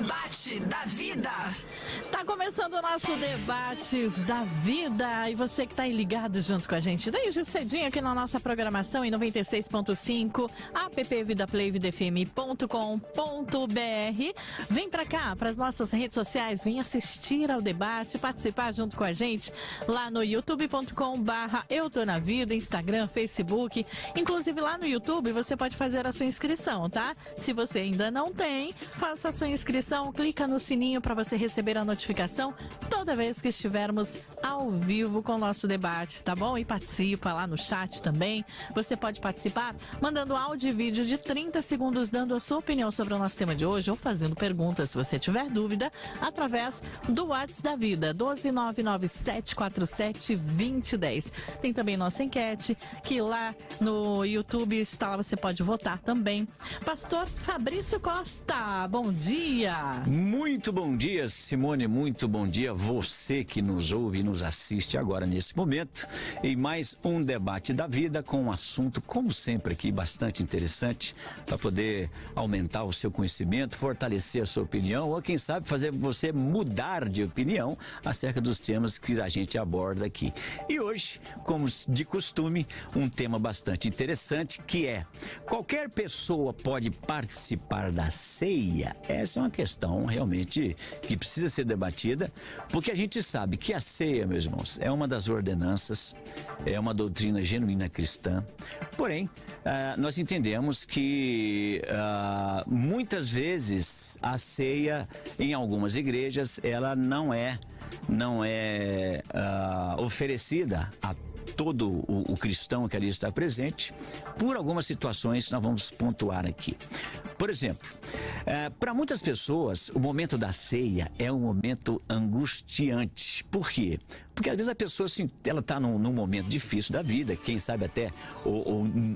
debate da vida. Tá começando o nosso Debates da Vida. E você que tá aí ligado junto com a gente desde cedinho aqui na nossa programação em 96.5, app vidaplay.vidafm.com.br. Vem pra cá, pras nossas redes sociais, vem assistir ao debate, participar junto com a gente lá no youtube.com/Eu Tô Na Vida, Instagram, Facebook. Inclusive lá no YouTube você pode fazer a sua inscrição, tá? Se você ainda não tem, faça a sua inscrição, clica no sininho para você receber a notificação toda vez que estivermos ao vivo com o nosso debate, tá bom? E participa lá no chat também. Você pode participar mandando áudio e vídeo de 30 segundos dando a sua opinião sobre o nosso tema de hoje ou fazendo perguntas, se você tiver dúvida, através do WhatsApp da Vida, 12997472010. Tem também nossa enquete, que lá no YouTube está lá, você pode votar também. Pastor Fabrício Costa, bom dia. Muito bom dia, Simone, muito bom dia você que nos ouve e nos assiste agora nesse momento em mais um debate da vida com um assunto, como sempre aqui, bastante interessante para poder aumentar o seu conhecimento, fortalecer a sua opinião ou quem sabe fazer você mudar de opinião acerca dos temas que a gente aborda aqui. E hoje, como de costume, um tema bastante interessante que é: qualquer pessoa pode participar da ceia? Essa é uma questão realmente que precisa ser debatida, porque a gente sabe que a ceia, meus irmãos, é uma das ordenanças, é uma doutrina genuína cristã. Porém, nós entendemos que muitas vezes a ceia em algumas igrejas ela não é oferecida a todo o cristão que ali está presente, por algumas situações nós vamos pontuar aqui. Por exemplo, para muitas pessoas, o momento da ceia é um momento angustiante. Por quê? Porque às vezes a pessoa assim, ela está num momento difícil da vida, quem sabe até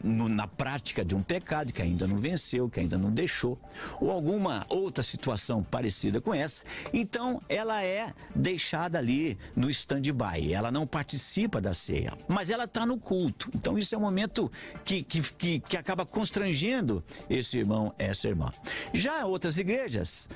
na prática de um pecado que ainda não venceu, que ainda não deixou, ou alguma outra situação parecida com essa. Então ela é deixada ali no stand-by, ela não participa da ceia, mas ela está no culto. Então isso é um momento que acaba constrangendo esse irmão, essa irmã. Já outras igrejas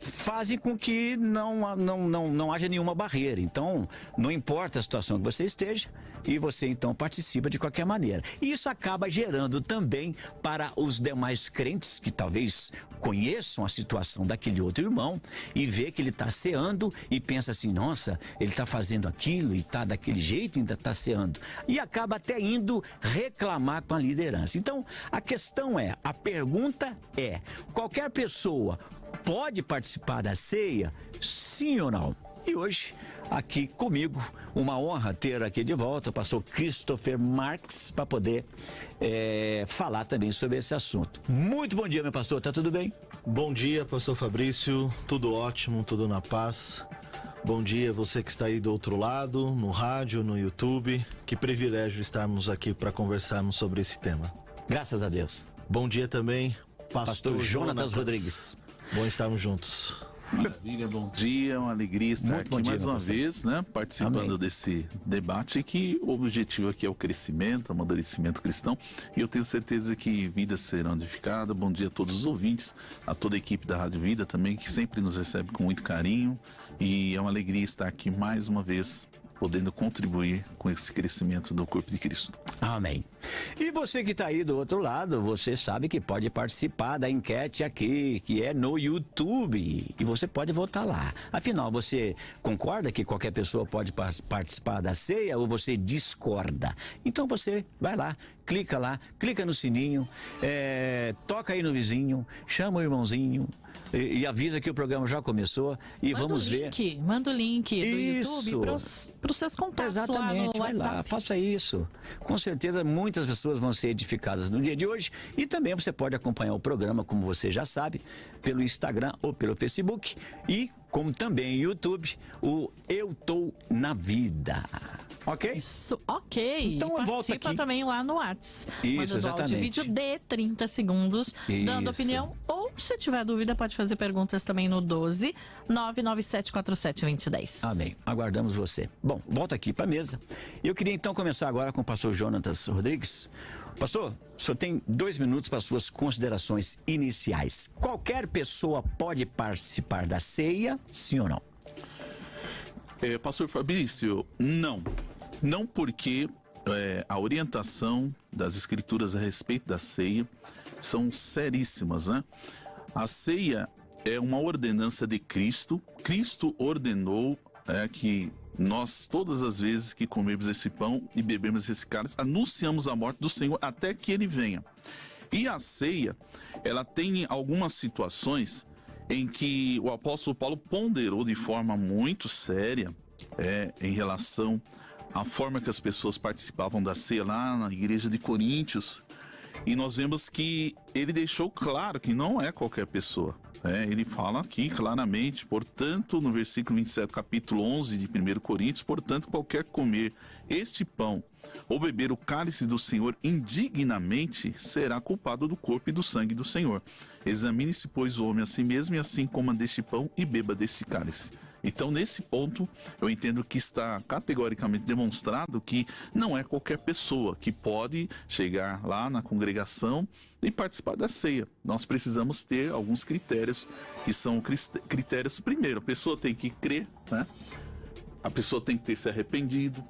fazem com que não haja nenhuma barreira. Então não importa a situação que você esteja, e você então participa de qualquer maneira. E isso acaba gerando também para os demais crentes que talvez conheçam a situação daquele outro irmão e vê que ele está ceando e pensa assim: nossa, ele está fazendo aquilo e está daquele jeito e ainda está ceando. E acaba até indo reclamar com a liderança. Então a questão a pergunta é: qualquer pessoa pode participar da ceia? Sim ou não? E hoje, aqui comigo, uma honra ter aqui de volta o pastor Christopher Marques para poder falar também sobre esse assunto. Muito bom dia, meu pastor, tá tudo bem? Bom dia, pastor Fabrício, tudo ótimo, tudo na paz. Bom dia você que está aí do outro lado, no rádio, no YouTube. Que privilégio estarmos aqui para conversarmos sobre esse tema. Graças a Deus. Bom dia também, pastor Jonatas Rodrigues. Bom estarmos juntos. Maravilha, bom dia, uma alegria estar aqui mais uma vez, né, participando desse debate, que o objetivo aqui é o crescimento, o amadurecimento cristão, e eu tenho certeza que vidas serão edificadas. Bom dia a todos os ouvintes, a toda a equipe da Rádio Vida também, que sempre nos recebe com muito carinho, e é uma alegria estar aqui mais uma vez, podendo contribuir com esse crescimento do corpo de Cristo. Amém. E você que está aí do outro lado, você sabe que pode participar da enquete aqui, que é no YouTube, e você pode votar lá. Afinal, você concorda que qualquer pessoa pode participar da ceia ou você discorda? Então você vai lá, clica no sininho, toca aí no vizinho, chama o irmãozinho e avisa que o programa já começou e vamos ver. Manda o link do Isso. YouTube para os seus contatos. Exatamente, lá no vai WhatsApp. lá, faça isso. Com certeza muitas pessoas vão ser edificadas no dia de hoje, e também você pode acompanhar o programa, como você já sabe, pelo Instagram ou pelo Facebook, e como também YouTube, o Eu Tô Na Vida. Ok? Isso, ok. Então eu volto participa aqui. também lá no WhatsApp. Isso, Manda áudio e vídeo de 30 segundos, dando Isso. opinião. Ou, se tiver dúvida, pode fazer perguntas também no 12 997472010. Amém. Aguardamos você. Bom, volta aqui para a mesa. Eu queria então começar agora com o pastor Jonatas Rodrigues. Pastor, o senhor tem 2 minutos para suas considerações iniciais. Qualquer pessoa pode participar da ceia, sim ou não? Pastor Fabrício, não. Não porque a orientação das escrituras a respeito da ceia são seríssimas, né? A ceia é uma ordenança de Cristo. Cristo ordenou que nós, todas as vezes que comemos esse pão e bebemos esse cálice, anunciamos a morte do Senhor até que Ele venha. E a ceia, ela tem algumas situações em que o apóstolo Paulo ponderou de forma muito séria em relação à forma que as pessoas participavam da ceia lá na igreja de Coríntios. E nós vemos que ele deixou claro que não é qualquer pessoa. Ele fala aqui claramente, portanto, no versículo 27, capítulo 11 de 1 Coríntios, portanto, qualquer comer este pão ou beber o cálice do Senhor indignamente será culpado do corpo e do sangue do Senhor. Examine-se, pois, o homem a si mesmo, e assim coma deste pão e beba deste cálice. Então, nesse ponto, eu entendo que está categoricamente demonstrado que não é qualquer pessoa que pode chegar lá na congregação e participar da ceia. Nós precisamos ter alguns critérios, que são critérios. Primeiro, a pessoa tem que crer, né? A pessoa tem que ter se arrependido,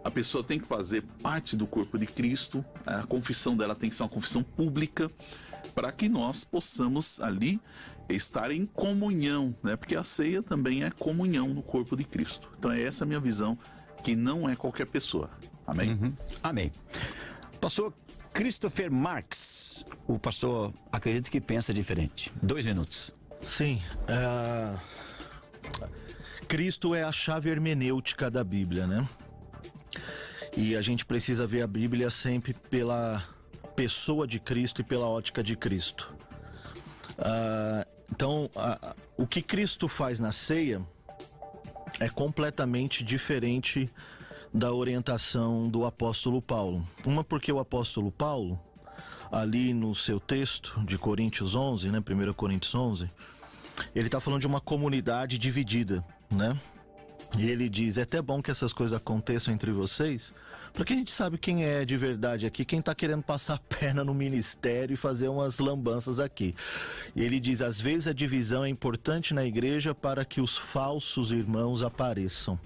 a pessoa tem que fazer parte do corpo de Cristo, a confissão dela tem que ser uma confissão pública, para que nós possamos ali estar em comunhão, né? Porque a ceia também é comunhão no corpo de Cristo. Então é essa a minha visão, que não é qualquer pessoa. Amém? Uhum. Amém. Pastor Christopher Marx, o pastor acredito que pensa diferente. 2 minutos. Sim, Cristo é a chave hermenêutica da Bíblia, né? E a gente precisa ver a Bíblia sempre pela pessoa de Cristo e pela ótica de Cristo. Então, o que Cristo faz na ceia é completamente diferente da orientação do apóstolo Paulo. Uma porque o apóstolo Paulo, ali no seu texto de Coríntios 11, né, 1 Coríntios 11, ele está falando de uma comunidade dividida, né? E ele diz, é até bom que essas coisas aconteçam entre vocês, porque a gente sabe quem é de verdade aqui, quem tá querendo passar a perna no ministério e fazer umas lambanças aqui. E ele diz, às vezes a divisão é importante na igreja para que os falsos irmãos apareçam.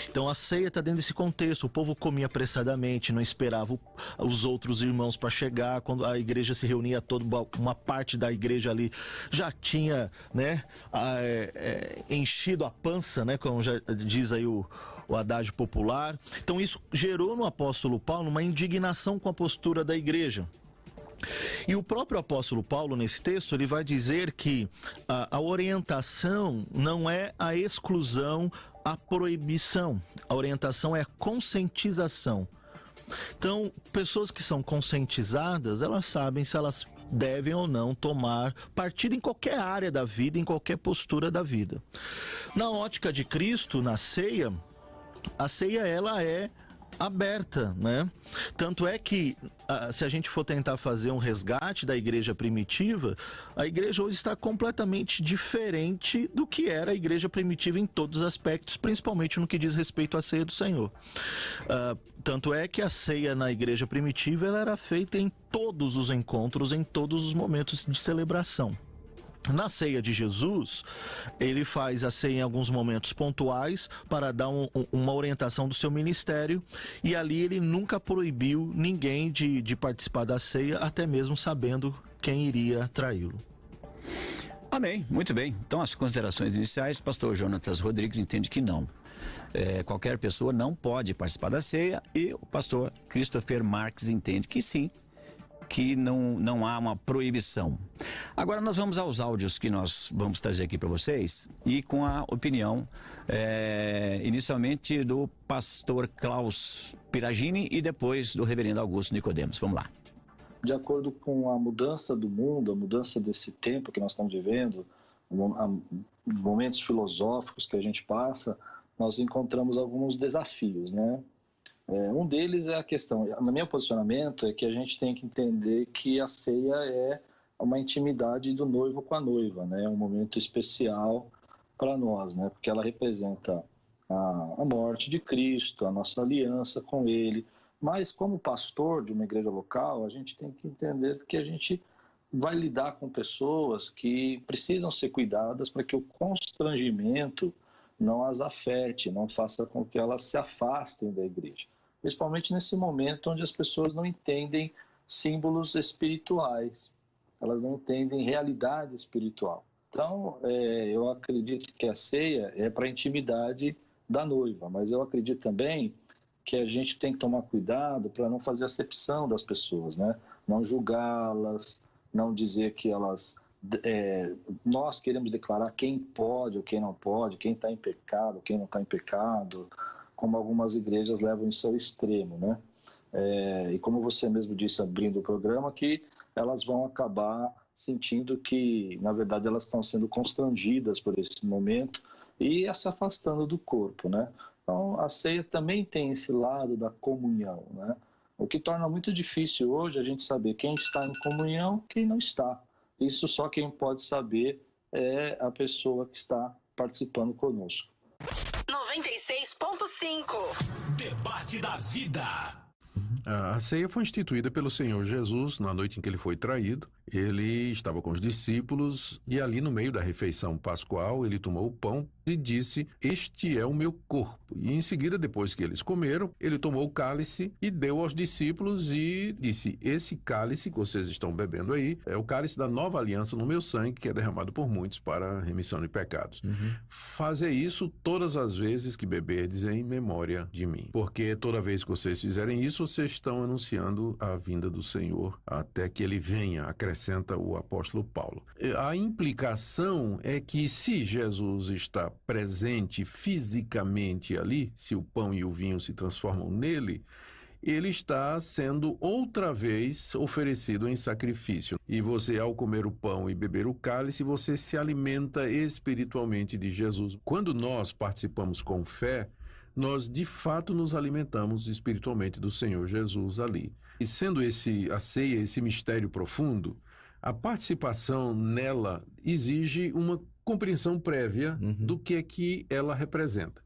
Então a ceia está dentro desse contexto, o povo comia apressadamente, não esperava os outros irmãos para chegar, quando a igreja se reunia toda, uma parte da igreja ali já tinha, né, enchido a pança, né, como já diz aí o adágio popular. Então isso gerou no apóstolo Paulo uma indignação com a postura da igreja. E o próprio apóstolo Paulo, nesse texto, ele vai dizer que a orientação não é a exclusão, a proibição. A orientação é a conscientização. Então, pessoas que são conscientizadas, elas sabem se elas devem ou não tomar partido em qualquer área da vida, em qualquer postura da vida. Na ótica de Cristo, na ceia, a ceia ela é aberta, né? Tanto é que, se a gente for tentar fazer um resgate da igreja primitiva, a igreja hoje está completamente diferente do que era a igreja primitiva em todos os aspectos, principalmente no que diz respeito à ceia do Senhor. Tanto é que a ceia na igreja primitiva ela era feita em todos os encontros, em todos os momentos de celebração. Na ceia de Jesus, ele faz a ceia em alguns momentos pontuais para dar uma orientação do seu ministério, e ali ele nunca proibiu ninguém de participar da ceia, até mesmo sabendo quem iria traí-lo. Amém, muito bem. Então as considerações iniciais, pastor Jonatas Rodrigues entende que não. Qualquer pessoa não pode participar da ceia, e o pastor Christopher Marx entende que sim, que não há uma proibição. Agora nós vamos aos áudios que nós vamos trazer aqui para vocês, e com a opinião inicialmente do pastor Klaus Piragini e depois do reverendo Augusto Nicodemos. Vamos lá. De acordo com a mudança do mundo, a mudança desse tempo que nós estamos vivendo, momentos filosóficos que a gente passa, nós encontramos alguns desafios, né? Um deles é a questão, no meu posicionamento, é que a gente tem que entender que a ceia é uma intimidade do noivo com a noiva, né? É um momento especial para nós, né? Porque ela representa a morte de Cristo, a nossa aliança com Ele, Mas, como pastor de uma igreja local, a gente tem que entender que a gente vai lidar com pessoas que precisam ser cuidadas para que o constrangimento não as afete, não faça com que elas se afastem da igreja. Principalmente nesse momento onde as pessoas não entendem símbolos espirituais, elas não entendem realidade espiritual. Então, eu acredito que a ceia é para a intimidade da noiva, mas eu acredito também que a gente tem que tomar cuidado para não fazer acepção das pessoas, né? Não julgá-las, não dizer que elas... nós queremos declarar quem pode ou quem não pode, quem está em pecado, quem não está em pecado, como algumas igrejas levam isso ao extremo, né? E como você mesmo disse abrindo o programa, que elas vão acabar sentindo que, na verdade, elas estão sendo constrangidas por esse momento e se afastando do corpo, né? Então, a ceia também tem esse lado da comunhão, né? O que torna muito difícil hoje a gente saber quem está em comunhão e quem não está. Isso só quem pode saber é a pessoa que está participando conosco. 96.5 Debate da Vida. A ceia foi instituída pelo Senhor Jesus na noite em que ele foi traído. Ele estava com os discípulos e ali no meio da refeição pascual ele tomou o pão e disse: "Este é o meu corpo". E em seguida, depois que eles comeram, ele tomou o cálice e deu aos discípulos e disse: "Esse cálice que vocês estão bebendo aí é o cálice da nova aliança no meu sangue, que é derramado por muitos para a remissão de pecados. Fazer isso todas as vezes que beberdes em memória de mim. Porque toda vez que vocês fizerem isso, vocês estão anunciando a vinda do Senhor até que ele venha", acrescenta o apóstolo Paulo. A implicação é que se Jesus está presente fisicamente ali, se o pão e o vinho se transformam nele, ele está sendo outra vez oferecido em sacrifício. E você, ao comer o pão e beber o cálice, você se alimenta espiritualmente de Jesus. Quando nós participamos com fé, nós de fato nos alimentamos espiritualmente do Senhor Jesus ali. E sendo a ceia, esse mistério profundo, a participação nela exige uma compreensão prévia do que é que ela representa.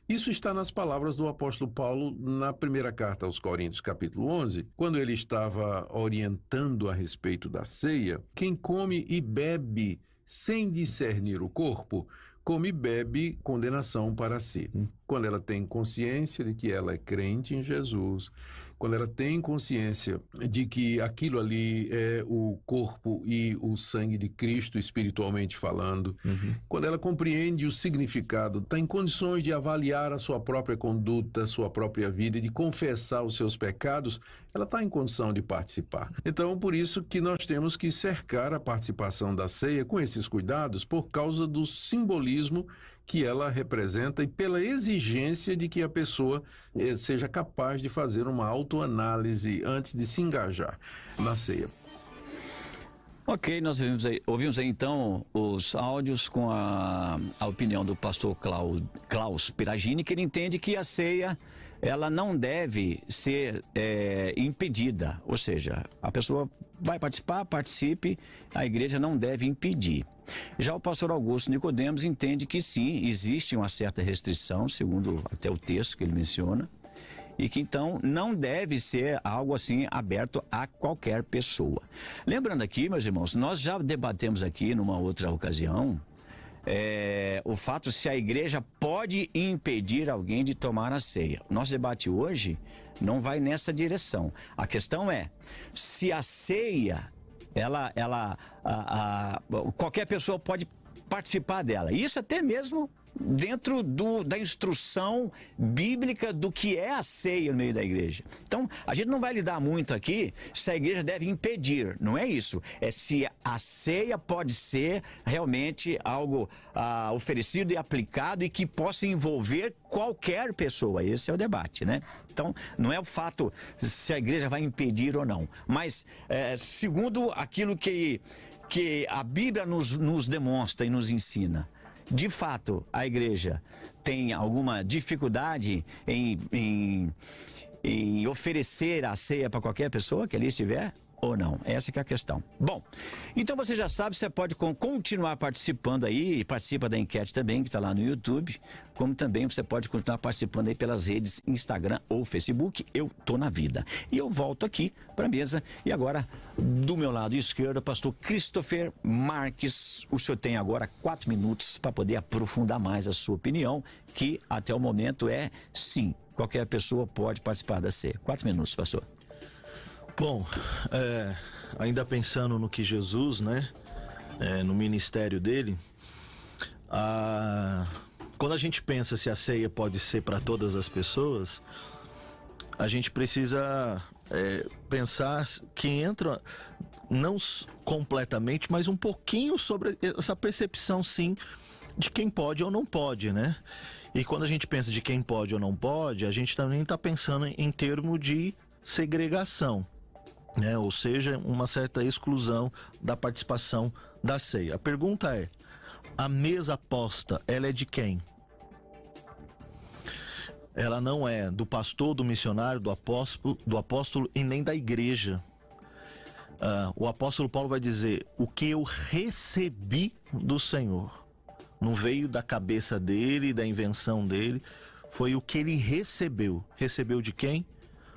Isso está nas palavras do apóstolo Paulo na primeira carta aos Coríntios, capítulo 11, quando ele estava orientando a respeito da ceia. Quem come e bebe sem discernir o corpo, come e bebe condenação para si. Quando ela tem consciência de que ela é crente em Jesus, quando ela tem consciência de que aquilo ali é o corpo e o sangue de Cristo, espiritualmente falando, quando ela compreende o significado, está em condições de avaliar a sua própria conduta, a sua própria vida e de confessar os seus pecados, ela está em condição de participar. Então, por isso que nós temos que cercar a participação da ceia com esses cuidados, por causa do simbolismo que ela representa e pela exigência de que a pessoa seja capaz de fazer uma autoanálise antes de se engajar na ceia. Ok, nós ouvimos aí então os áudios com a opinião do pastor Klaus Piragini, que ele entende que a ceia ela não deve ser impedida, ou seja, a pessoa vai participar, participe, a igreja não deve impedir. Já o pastor Augusto Nicodemos entende que sim, existe uma certa restrição, segundo até o texto que ele menciona, e que então não deve ser algo assim aberto a qualquer pessoa. Lembrando aqui, meus irmãos, nós já debatemos aqui numa outra ocasião o fato se a igreja pode impedir alguém de tomar a ceia. Nosso debate hoje não vai nessa direção. A questão é se a ceia qualquer pessoa pode participar dela. Isso até mesmo dentro da instrução bíblica do que é a ceia no meio da igreja. Então, a gente não vai lidar muito aqui se a igreja deve impedir, não é isso. É se a ceia pode ser realmente algo oferecido e aplicado e que possa envolver qualquer pessoa. Esse é o debate, né? Então, não é o fato se a igreja vai impedir ou não, mas segundo aquilo que a Bíblia nos demonstra e nos ensina, de fato, a igreja tem alguma dificuldade em oferecer a ceia para qualquer pessoa que ali estiver? ou não? Essa que é a questão. Bom, então você já sabe, você pode continuar participando aí, participa da enquete também, que está lá no YouTube, como também você pode continuar participando aí pelas redes Instagram ou Facebook, Eu Tô na Vida. E eu volto aqui para a mesa, e agora, do meu lado esquerdo, o pastor Christopher Marques. O senhor tem agora 4 minutos para poder aprofundar mais a sua opinião, que até o momento é sim, qualquer pessoa pode participar da ceia. 4 minutos, pastor. Bom, ainda pensando no que Jesus, né, no ministério dele, quando a gente pensa se a ceia pode ser para todas as pessoas, a gente precisa pensar que entra, não completamente, mas um pouquinho sobre essa percepção, sim, de quem pode ou não pode, né? E quando a gente pensa de quem pode ou não pode, a gente também está pensando em termos de segregação. Ou seja, uma certa exclusão da participação da ceia. A pergunta é, a mesa posta, ela é de quem? Ela não é do pastor, do missionário, do apóstolo e nem da igreja. O apóstolo Paulo vai dizer, o que eu recebi do Senhor. Não veio da cabeça dele, da invenção dele, foi o que ele recebeu. Recebeu de quem?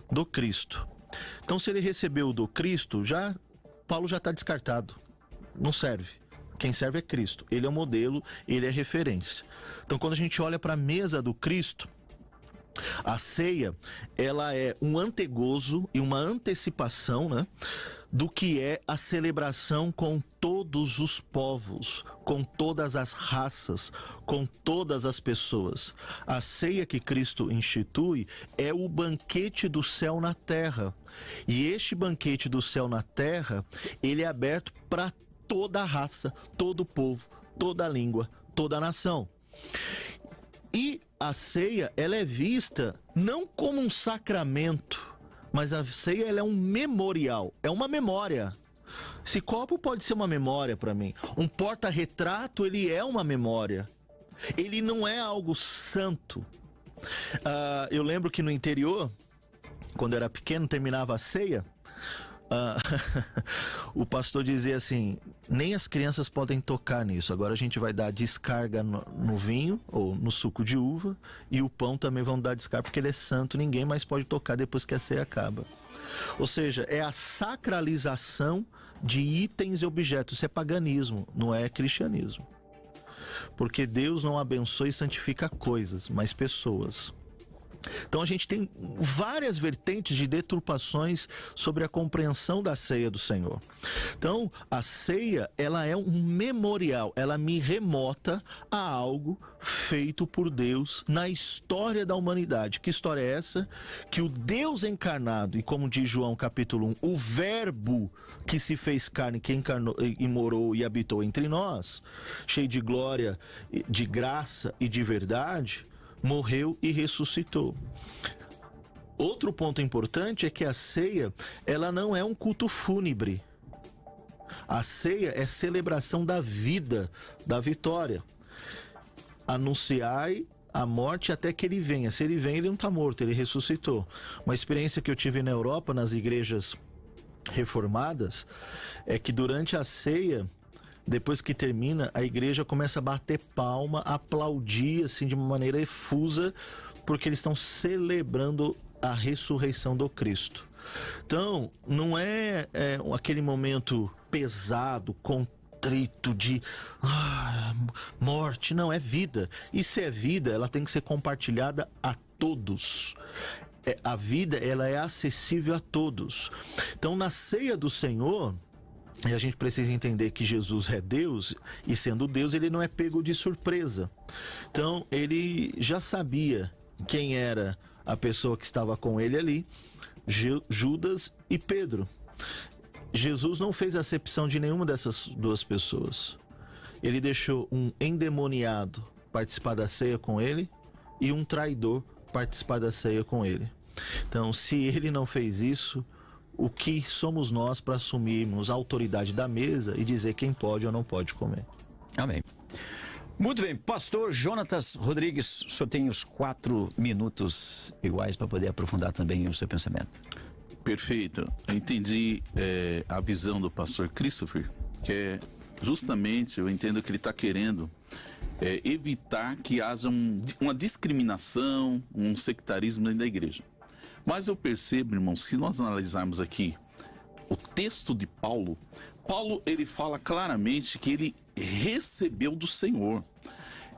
Do Cristo. Então, se ele recebeu do Cristo, Paulo já está descartado. Não serve. Quem serve é Cristo. Ele é o modelo, ele é referência. Então, quando a gente olha para a mesa do Cristo, a ceia, ela é um antegozo e uma antecipação, né, do que é a celebração com todos os povos, com todas as raças, com todas as pessoas. A ceia que Cristo institui é o banquete do céu na terra. E este banquete do céu na terra, ele é aberto para toda a raça, todo o povo, toda a língua, toda a nação. E a ceia, ela é vista não como um sacramento, mas a ceia, ela é um memorial, é uma memória. Esse copo pode ser uma memória para mim. Um porta-retrato, ele é uma memória. Ele não é algo santo. Eu lembro que no interior, quando eu era pequeno, terminava a ceia, o pastor dizia assim, nem as crianças podem tocar nisso, agora a gente vai dar descarga no vinho ou no suco de uva, e o pão também vão dar descarga porque ele é santo, ninguém mais pode tocar depois que a ceia acaba. Ou seja, é a sacralização de itens e objetos. Isso é paganismo, não é cristianismo, porque Deus não abençoa e santifica coisas, mas pessoas. Então a gente tem várias vertentes de deturpações sobre a compreensão da ceia do Senhor. Então a ceia, ela é um memorial, ela me remota a algo feito por Deus na história da humanidade. Que história é essa? Que o Deus encarnado, e como diz João capítulo 1, o verbo que se fez carne, que encarnou e morou e habitou entre nós, cheio de glória, de graça e de verdade, morreu e ressuscitou. Outro ponto importante é que a ceia, ela não é um culto fúnebre. A ceia é celebração da vida, da vitória. Anunciai a morte até que ele venha. Se ele vem, ele não está morto, ele ressuscitou. Uma experiência que eu tive na Europa, nas igrejas reformadas, é que durante a ceia, depois que termina, a igreja começa a bater palma, aplaudir assim de uma maneira efusa, porque eles estão celebrando a ressurreição do Cristo. Então, não é aquele momento pesado, contrito de morte, não, é vida. E se é vida, ela tem que ser compartilhada a todos. A vida, ela é acessível a todos. Então, na ceia do Senhor, e a gente precisa entender que Jesus é Deus, e sendo Deus, ele não é pego de surpresa. Então, ele já sabia quem era a pessoa que estava com ele ali, Judas e Pedro. Jesus não fez acepção de nenhuma dessas duas pessoas. Ele deixou um endemoniado participar da ceia com ele e um traidor participar da ceia com ele. Então, se ele não fez isso, o que somos nós para assumirmos a autoridade da mesa e dizer quem pode ou não pode comer? Amém. Muito bem, pastor Jonatas Rodrigues, o senhor tem os 4 minutos iguais para poder aprofundar também o seu pensamento. Perfeito. Eu entendi a visão do pastor Christopher, que é justamente, eu entendo que ele está querendo evitar que haja uma discriminação, um sectarismo dentro da igreja. Mas eu percebo, irmãos, que nós analisarmos aqui o texto de Paulo, ele fala claramente que ele recebeu do Senhor.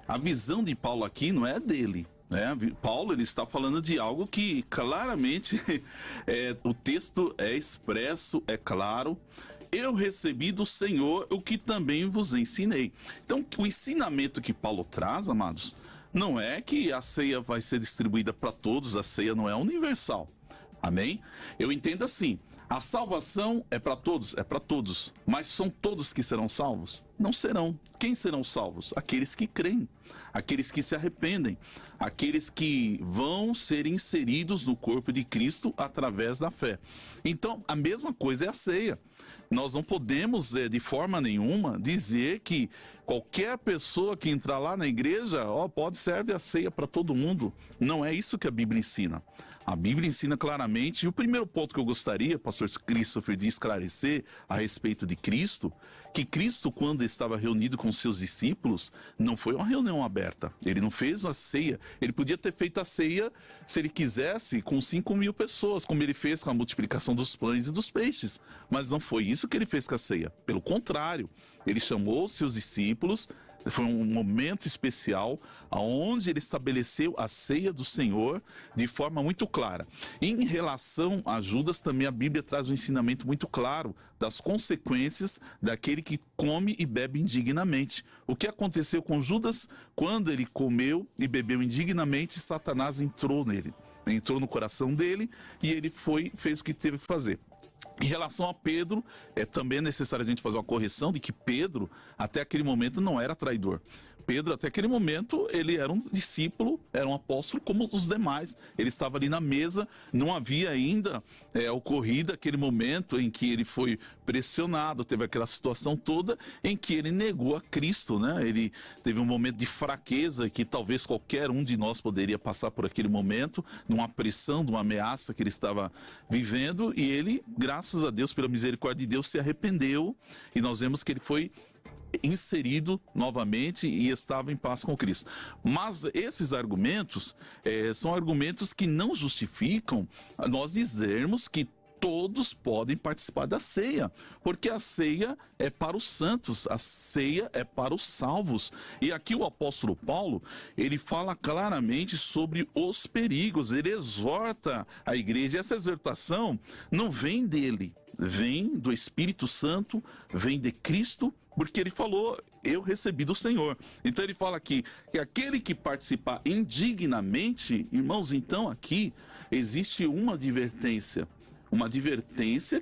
A visão de Paulo aqui não é dele, né? Paulo, ele está falando de algo que claramente o texto é expresso, é claro. Eu recebi do Senhor o que também vos ensinei. Então, o ensinamento que Paulo traz, amados, não é que a ceia vai ser distribuída para todos, a ceia não é universal. Amém? Eu entendo assim, a salvação é para todos, mas são todos que serão salvos? Não serão. Quem serão salvos? Aqueles que creem, aqueles que se arrependem, aqueles que vão ser inseridos no corpo de Cristo através da fé. Então, a mesma coisa é a ceia. Nós não podemos, de forma nenhuma, dizer que qualquer pessoa que entrar lá na igreja, pode servir a ceia para todo mundo. Não é isso que a Bíblia ensina. A Bíblia ensina claramente, e o primeiro ponto que eu gostaria, pastor Christopher, de esclarecer a respeito de Cristo, que Cristo, quando estava reunido com seus discípulos, não foi uma reunião aberta. Ele não fez uma ceia. Ele podia ter feito a ceia, se ele quisesse, com 5.000 pessoas, como ele fez com a multiplicação dos pães e dos peixes. Mas não foi isso que ele fez com a ceia. Pelo contrário, ele chamou seus discípulos. Foi um momento especial onde ele estabeleceu a ceia do Senhor de forma muito clara. Em relação a Judas, também a Bíblia traz um ensinamento muito claro das consequências daquele que come e bebe indignamente. O que aconteceu com Judas? Quando ele comeu e bebeu indignamente, Satanás entrou nele, entrou no coração dele e ele fez o que teve que fazer. Em relação a Pedro, também é necessário a gente fazer uma correção de que Pedro, até aquele momento, não era traidor. Pedro, até aquele momento, ele era um discípulo, era um apóstolo como os demais. Ele estava ali na mesa, não havia ainda ocorrido aquele momento em que ele foi pressionado, teve aquela situação toda em que ele negou a Cristo, né? Ele teve um momento de fraqueza que talvez qualquer um de nós poderia passar por aquele momento, numa pressão, numa ameaça que ele estava vivendo, e ele, graças a Deus, pela misericórdia de Deus, se arrependeu, e nós vemos que ele foi inserido novamente e estava em paz com Cristo. Mas esses argumentos são argumentos que não justificam nós dizermos que todos podem participar da ceia, porque a ceia é para os santos, a ceia é para os salvos. E aqui o apóstolo Paulo, ele fala claramente sobre os perigos, ele exorta a igreja. Essa exortação não vem dele, vem do Espírito Santo, vem de Cristo, porque ele falou, eu recebi do Senhor. Então ele fala aqui, que aquele que participar indignamente, irmãos, então aqui existe uma advertência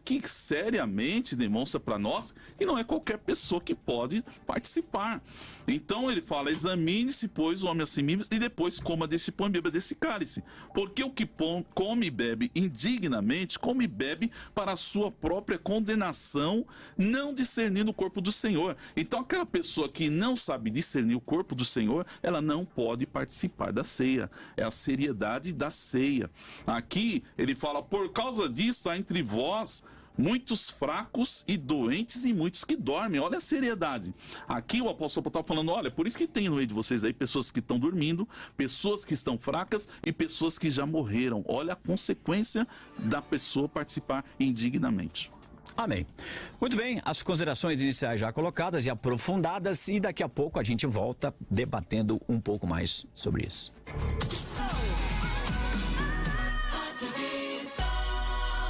que seriamente demonstra para nós que não é qualquer pessoa que pode participar. Então ele fala, examine-se, pois, o homem a si mesmo, e depois coma desse pão e beba desse cálice. Porque o que come e bebe indignamente, come e bebe para a sua própria condenação, não discernindo o corpo do Senhor. Então aquela pessoa que não sabe discernir o corpo do Senhor, ela não pode participar da ceia. É a seriedade da ceia. Aqui ele fala, por causa disso, há entre vós muitos fracos e doentes e muitos que dormem. Olha a seriedade. Aqui o apóstolo Paulo está falando, olha, por isso que tem no meio de vocês aí pessoas que estão dormindo, pessoas que estão fracas e pessoas que já morreram. Olha a consequência da pessoa participar indignamente. Amém. Muito bem, as considerações iniciais já colocadas e aprofundadas, e daqui a pouco a gente volta debatendo um pouco mais sobre isso.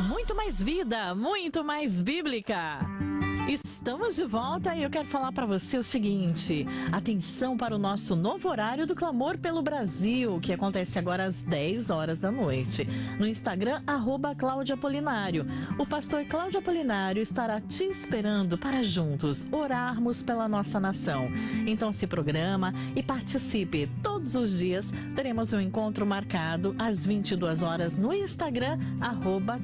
Muito mais vida, muito mais bíblica. Estamos de volta e eu quero falar para você o seguinte: atenção para o nosso novo horário do Clamor pelo Brasil, que acontece agora às 10 horas da noite. No Instagram, @Cláudia Apolinário. O pastor Cláudio Apolinário estará te esperando para juntos orarmos pela nossa nação. Então se programa e participe. Todos os dias teremos um encontro marcado às 22 horas no Instagram,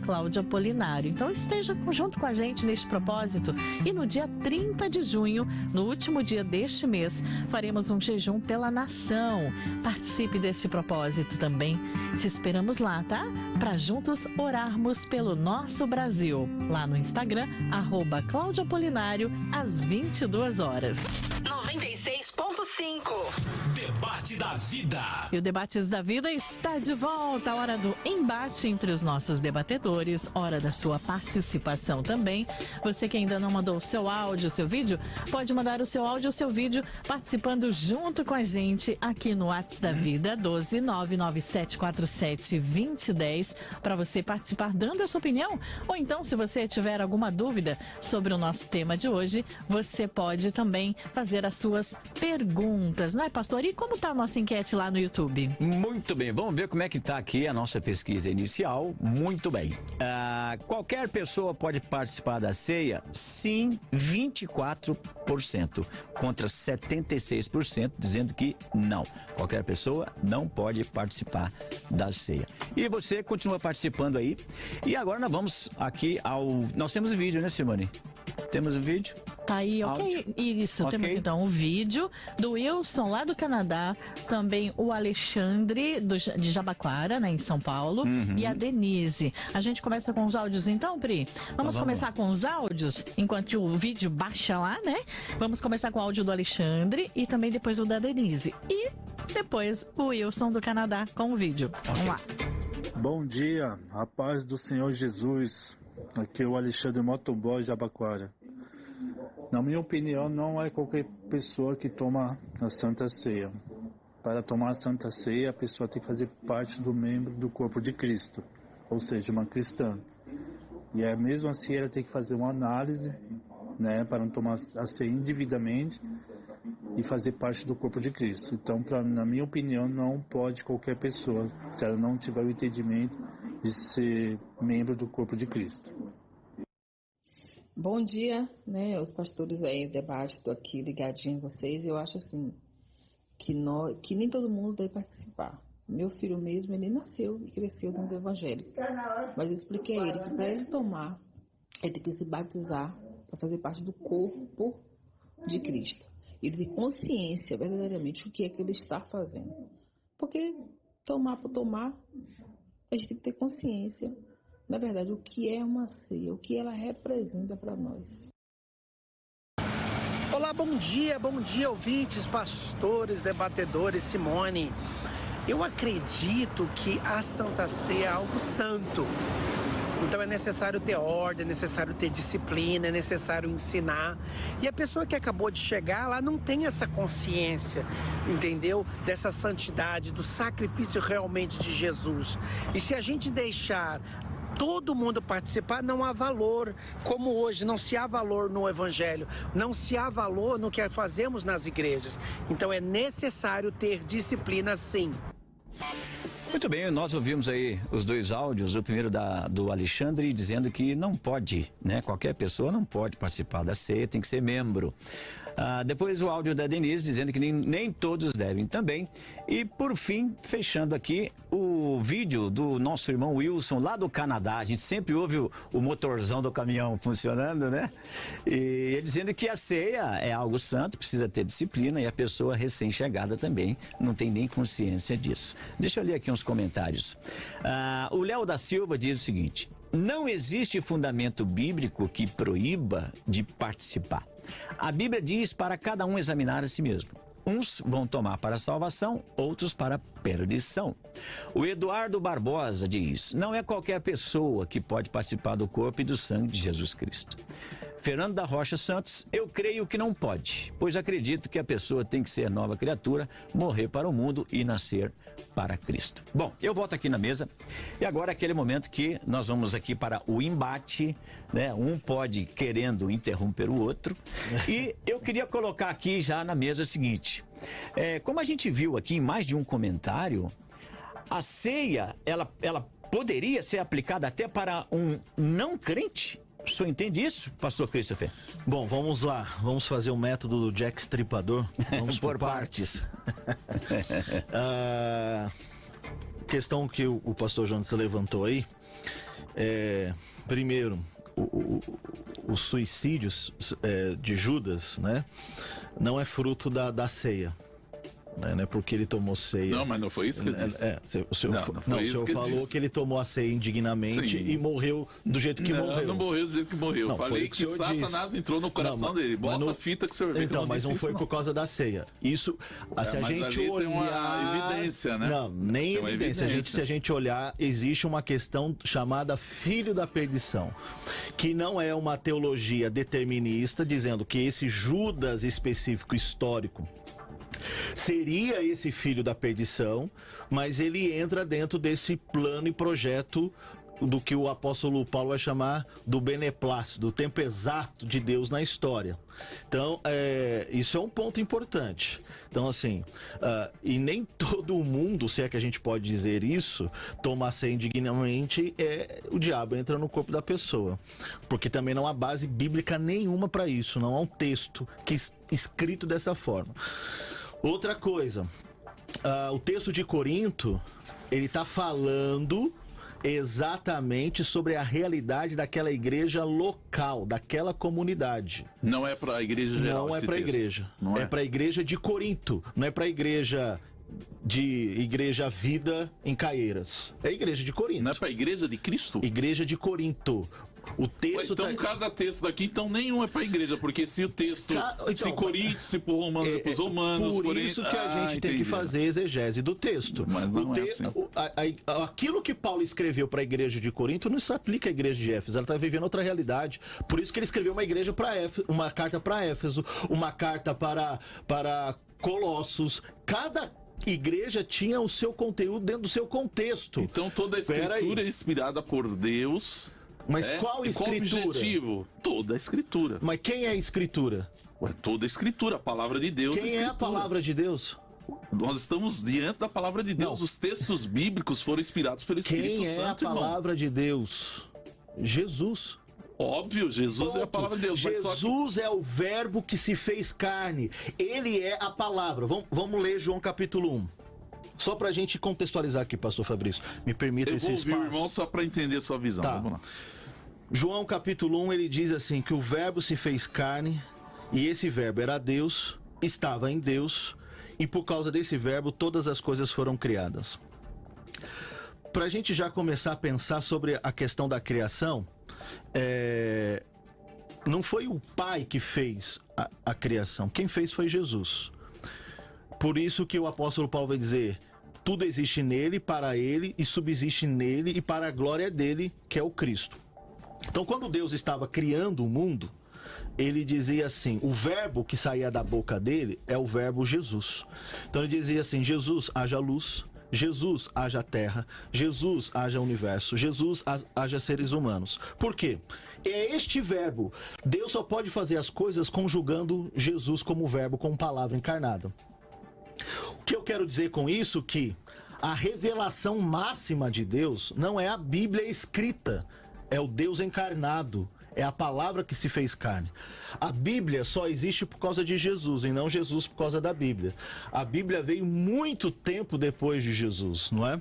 @Cláudia Apolinário. Então esteja junto com a gente neste propósito E no dia 30 de junho, no último dia deste mês, faremos um jejum pela nação. Participe deste propósito também. Te esperamos lá, tá? Para juntos orarmos pelo nosso Brasil. Lá no Instagram, @CláudiaApolinário, às 22 horas. 96.5 Debate da Vida. E o Debates da Vida está de volta. A hora do embate entre os nossos debatedores, hora da sua participação também. Você que ainda não mandou o seu áudio, o seu vídeo, pode mandar o seu áudio, o seu vídeo, participando junto com a gente aqui no WhatsApp da Vida, 12997472010, para você participar dando a sua opinião. Ou então, se você tiver alguma dúvida sobre o nosso tema de hoje, você pode também fazer as suas perguntas, não é, pastor? E como está a nossa enquete lá no YouTube? Muito bem, vamos ver como é que está aqui a nossa pesquisa inicial. Muito bem. Qualquer pessoa pode participar da ceia? Sim, 24%, contra 76% dizendo que não. Qualquer pessoa não pode participar da ceia. E você continua participando aí. E agora nós vamos aqui Nós temos o vídeo, né, Simone? Temos o vídeo? Tá aí, ok. Áudio. Isso, Okay. temos então o vídeo do Wilson lá do Canadá, também o Alexandre de Jabaquara, né, em São Paulo, e a Denise. A gente começa com os áudios então, Pri? Vamos começar com os áudios, enquanto o vídeo baixa lá, né? Vamos começar com o áudio do Alexandre e também depois o da Denise. E depois o Wilson do Canadá com o vídeo. Vamos lá. Bom dia, a paz do Senhor Jesus. Aqui é o Alexandre Motoboy de Jabaquara. Na minha opinião, não é qualquer pessoa que toma a Santa Ceia. Para tomar a Santa Ceia, a pessoa tem que fazer parte do membro do corpo de Cristo, ou seja, uma cristã. E mesmo assim, ela tem que fazer uma análise, né, para não tomar a ceia indevidamente e fazer parte do corpo de Cristo. Então, na minha opinião, não pode qualquer pessoa, se ela não tiver o entendimento de ser membro do corpo de Cristo. Bom dia, né, os pastores aí, debate, estou aqui ligadinho em vocês. Eu acho assim, que nem todo mundo deve participar. Meu filho mesmo, ele nasceu e cresceu dentro do evangelho. Mas eu expliquei a ele que para ele tomar, ele tem que se batizar para fazer parte do corpo de Cristo. Ele tem consciência verdadeiramente o que é que ele está fazendo. Porque tomar por tomar, a gente tem que ter consciência, na verdade, o que é uma ceia, o que ela representa para nós. Olá, bom dia, ouvintes, pastores, debatedores, Simone. Eu acredito que a Santa Ceia é algo santo. Então é necessário ter ordem, é necessário ter disciplina, é necessário ensinar. E a pessoa que acabou de chegar, ela não tem essa consciência, entendeu? Dessa santidade, do sacrifício realmente de Jesus. E se a gente deixar todo mundo participar, não há valor, como hoje não se há valor no evangelho, não se há valor no que fazemos nas igrejas. Então é necessário ter disciplina, sim. Muito bem, nós ouvimos aí os dois áudios, o primeiro do Alexandre dizendo que não pode, né? Qualquer pessoa não pode participar da ceia, tem que ser membro. Depois o áudio da Denise dizendo que nem todos devem também. E por fim, fechando aqui, o vídeo do nosso irmão Wilson lá do Canadá. A gente sempre ouve o motorzão do caminhão funcionando, né? E ele dizendo que a ceia é algo santo, precisa ter disciplina e a pessoa recém-chegada também não tem nem consciência disso. Deixa eu ler aqui uns comentários. O Léo da Silva diz o seguinte: não existe fundamento bíblico que proíba de participar. A Bíblia diz para cada um examinar a si mesmo. Uns vão tomar para a salvação, outros para a perdição. O Eduardo Barbosa diz: não é qualquer pessoa que pode participar do corpo e do sangue de Jesus Cristo. Fernando da Rocha Santos: eu creio que não pode, pois acredito que a pessoa tem que ser nova criatura, morrer para o mundo e nascer para Cristo. Bom, eu volto aqui na mesa e agora é aquele momento que nós vamos aqui para o embate, né? Um pode querendo interromper o outro e eu queria colocar aqui já na mesa o seguinte: como a gente viu aqui em mais de um comentário, a ceia, ela poderia ser aplicada até para um não crente? O senhor entende isso, pastor Christopher? Bom, vamos lá. Vamos fazer o método do Jack Stripador. Vamos por partes. Questão que o pastor Jonas levantou aí. Primeiro, o suicídio de Judas, né, não é fruto da ceia. Né, porque ele tomou ceia. Não, mas não foi isso que eu disse. O senhor falou que ele tomou a ceia indignamente e morreu do jeito que morreu. Não morreu do jeito que morreu. Não, falei que Satanás entrou no coração dele. Bota a fita que o senhor vê. Então, mas não foi por causa da ceia. Isso, se a gente olhar... tem uma evidência, né? Não, nem evidência. Se a gente olhar, existe uma questão chamada filho da perdição, que não é uma teologia determinista, dizendo que esse Judas específico histórico seria esse filho da perdição, mas ele entra dentro desse plano e projeto do que o apóstolo Paulo vai chamar do beneplácito, do tempo exato de Deus na história. Então, isso é um ponto importante. Então, assim, e nem todo mundo, se é que a gente pode dizer isso, toma a ceia indignamente, o diabo entra no corpo da pessoa. Porque também não há base bíblica nenhuma para isso, não há um texto escrito dessa forma. Outra coisa, o texto de Corinto, ele está falando exatamente sobre a realidade daquela igreja local, daquela comunidade. Não é para a igreja geral. Não é para a igreja. É para a igreja de Corinto, não é para a igreja Vida em Caieiras. É a igreja de Corinto. Não é para a igreja de Cristo? Igreja de Corinto. O texto então, cada texto daqui, então, nenhum é para a igreja, porque se o texto, se Coríntios, se por Romanos, é para os Romanos... Por isso que a gente tem que fazer exegese do texto. Mas não assim. Aquilo que Paulo escreveu para a igreja de Corinto não se aplica à igreja de Éfeso, ela está vivendo outra realidade. Por isso que ele escreveu uma carta para Éfeso, uma carta para Colossos. Cada igreja tinha o seu conteúdo dentro do seu contexto. Então toda a escritura é inspirada por Deus... Mas qual escritura? Qual objetivo? Toda a escritura. Mas quem é a escritura? Toda a escritura, a palavra de Deus. Quem é a palavra de Deus? Nós estamos diante da palavra de Deus. Não. Os textos bíblicos foram inspirados pelo Espírito Santo. Quem é a palavra de Deus? Jesus. Óbvio, Jesus é a palavra de Deus. Jesus é o verbo que se fez carne. Ele é a palavra. Vamos ler João capítulo 1. Só pra gente contextualizar aqui, pastor Fabrício. Me permita esse espaço. Eu vou ouvir o irmão só pra entender a sua visão. Tá. Vamos lá. João capítulo 1, ele diz assim, que o verbo se fez carne, e esse verbo era Deus, estava em Deus, e por causa desse verbo todas as coisas foram criadas. Pra gente já começar a pensar sobre a questão da criação, não foi o Pai que fez a criação, quem fez foi Jesus. Por isso que o apóstolo Paulo vai dizer, tudo existe nele, para ele, e subsiste nele, e para a glória dele, que é o Cristo. Então, quando Deus estava criando o mundo, ele dizia assim, o verbo que saía da boca dele é o verbo Jesus. Então ele dizia assim, Jesus, haja luz, Jesus, haja terra, Jesus, haja universo, Jesus, haja seres humanos. Por quê? É este verbo. Deus só pode fazer as coisas conjugando Jesus como verbo, como palavra encarnada. O que eu quero dizer com isso? Que a revelação máxima de Deus não é a Bíblia escrita, é o Deus encarnado, é a palavra que se fez carne. A Bíblia só existe por causa de Jesus e não Jesus por causa da Bíblia. A Bíblia veio muito tempo depois de Jesus, não é?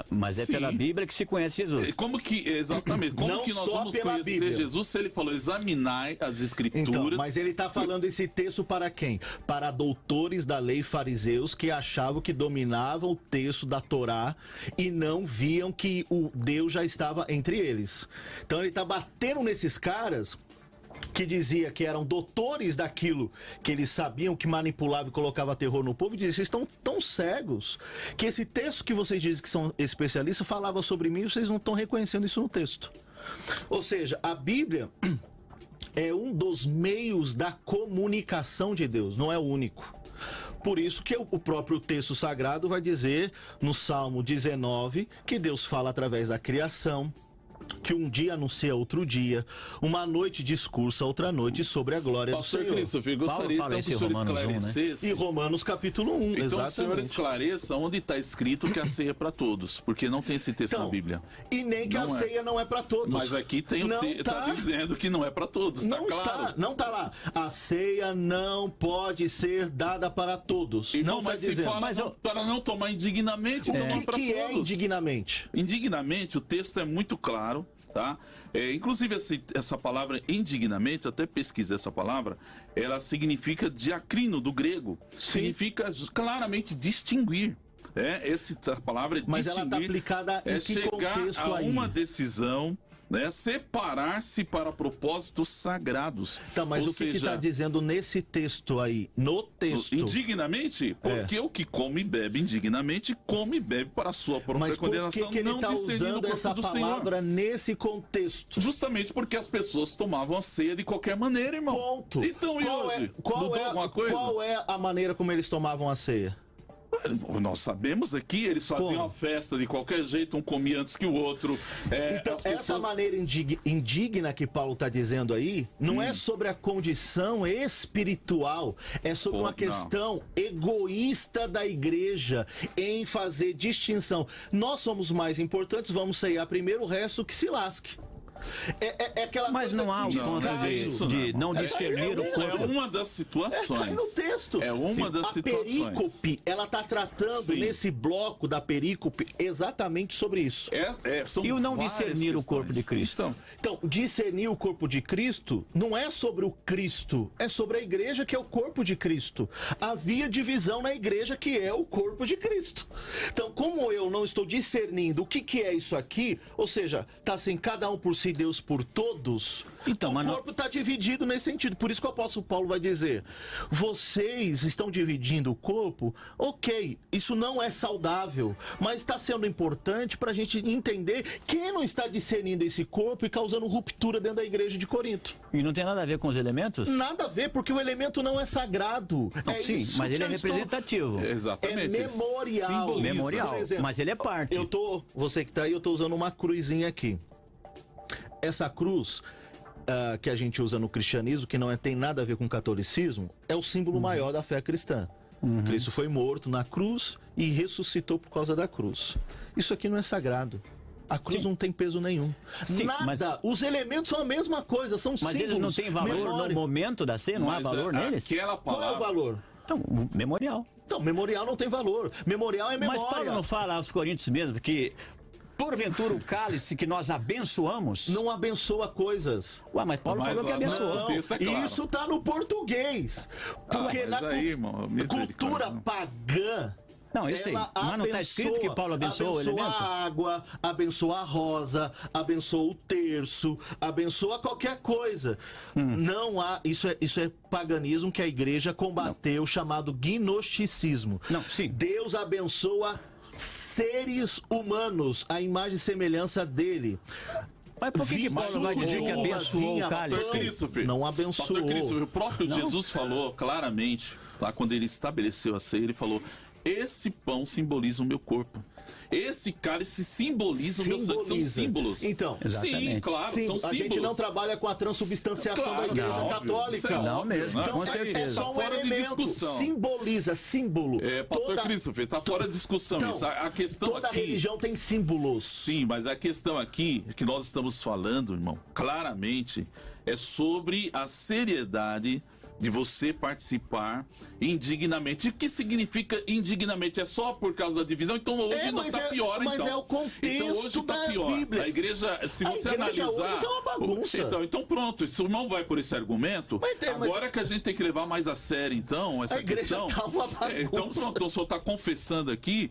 Mas é pela Bíblia que se conhece Jesus. Exatamente. Como não que nós vamos conhecer Bíblia. Jesus se ele falou, examinai as escrituras. Então, mas ele está falando esse texto para quem? Para doutores da lei fariseus que achavam que dominavam o texto da Torá e não viam que o Deus já estava entre eles. Então ele está batendo nesses caras que dizia que eram doutores daquilo que eles sabiam, que manipulava e colocava terror no povo, e dizia, vocês estão tão cegos que esse texto que vocês dizem que são especialistas falava sobre mim e vocês não estão reconhecendo isso no texto. Ou seja, a Bíblia é um dos meios da comunicação de Deus, não é o único. Por isso que o próprio texto sagrado vai dizer no Salmo 19 que Deus fala através da criação, que um dia anuncia outro dia, uma noite discursa outra noite sobre a glória Pastor do Senhor. Christopher, gostaria então que o senhor esclarecesse. E Romanos capítulo 1, então exatamente. O senhor esclareça onde está escrito que a ceia é para todos, porque não tem esse texto na Bíblia. E nem que a ceia não é para todos. Mas aqui tem está dizendo que não é para todos, está claro. Não está lá. A ceia não pode ser dada para todos. Não, mas se fala para não tomar indignamente, tomar para todos. O que é indignamente? Indignamente, o texto é muito claro. tá? Inclusive, essa palavra indignamente, eu até pesquisei essa palavra, ela significa diacrino, do grego. Sim. Significa claramente distinguir. Essa palavra é distinguir. Mas ela está aplicada em que contexto chegar a aí? uma decisão, né, separar-se para propósitos sagrados. Tá, mas ou o que seja, está dizendo nesse texto aí? No texto. Indignamente? Porque o que come e bebe indignamente, come e bebe para a sua própria mas condenação. Por que ele está usando essa palavra nesse contexto? Justamente porque as pessoas tomavam a ceia de qualquer maneira, irmão. Ponto. Então, e hoje? Mudou alguma coisa? Qual é a maneira como eles tomavam a ceia? Nós sabemos aqui, eles faziam a festa de qualquer jeito, um comia antes que o outro. Então, essa maneira indigna que Paulo está dizendo aí, não é sobre a condição espiritual, é sobre uma questão egoísta da igreja em fazer distinção. Nós somos mais importantes, vamos ceiar primeiro, o resto que se lasque. Aquela mas não há o ponto de não discernir o corpo. É uma das situações. No texto. É uma das situações. A perícope, ela está tratando nesse bloco da perícope exatamente sobre isso. E o não discernir o corpo de Cristo? Então, discernir o corpo de Cristo não é sobre o Cristo, é sobre a igreja que é o corpo de Cristo. Havia divisão na igreja que é o corpo de Cristo. Então, como eu não estou discernindo o que é isso aqui, ou seja, está assim, cada um por si, Deus por todos, então, o corpo está dividido nesse sentido. Por isso que o apóstolo Paulo vai dizer, vocês estão dividindo o corpo, ok, isso não é saudável, mas está sendo importante para a gente entender quem não está discernindo esse corpo e causando ruptura dentro da igreja de Corinto. E não tem nada a ver com os elementos? Nada a ver, porque o elemento não é sagrado. Não, sim, mas ele é representativo. Exatamente. É memorial. Memorial, por exemplo, mas ele é parte. Você que está aí, eu estou usando uma cruzinha aqui. Essa cruz que a gente usa no cristianismo, que não tem nada a ver com o catolicismo, é o símbolo maior da fé cristã. Cristo foi morto na cruz e ressuscitou por causa da cruz. Isso aqui não é sagrado. A cruz não tem peso nenhum. Nada. Os elementos são a mesma coisa, são símbolos. Mas eles não têm valor no momento da ceia? Não há valor neles? Qual é o valor? Então, memorial. Então, memorial não tem valor. Memorial é memória. Mas Paulo não fala aos Coríntios mesmo que porventura o cálice que nós abençoamos não abençoa coisas. Ué, mas Paulo falou que abençoou. Não, isso está no português. Porque na cultura pagã, não, eu sei, mas não está escrito que Paulo abençoou o elemento? Abençoa a água, abençoa a rosa, abençoa o terço, abençoa qualquer coisa. Não há, isso é paganismo que a igreja combateu, chamado gnosticismo. Não, sim. Deus abençoa seres humanos, a imagem e semelhança dele. Mas por que Paulo vai dizer que abençoou o cálice? Não abençoou. Pastor Cristo, o próprio Jesus falou claramente, lá quando ele estabeleceu a ceia, ele falou, esse pão simboliza o meu corpo. Esse cálice simboliza o meu sangue, são símbolos. Então, sim, claro, são símbolos. A gente não trabalha com a transubstanciação da igreja católica. Não mesmo, então, com certeza. É só um elemento, simboliza, símbolo. Pastor Christopher, está fora de discussão isso. A questão toda aqui, religião tem símbolos. Sim, mas a questão aqui, que nós estamos falando, irmão, claramente, é sobre a seriedade de você participar indignamente. O que significa indignamente? É só por causa da divisão? Então hoje não está pior, mas então. É o contexto então hoje está pior. Bíblia. A igreja, se você analisar... Hoje tá uma bagunça. Então pronto, se o irmão vai por esse argumento, agora que a gente tem que levar mais a sério, então, essa questão... Tá uma bagunça. Então pronto, então o senhor está confessando aqui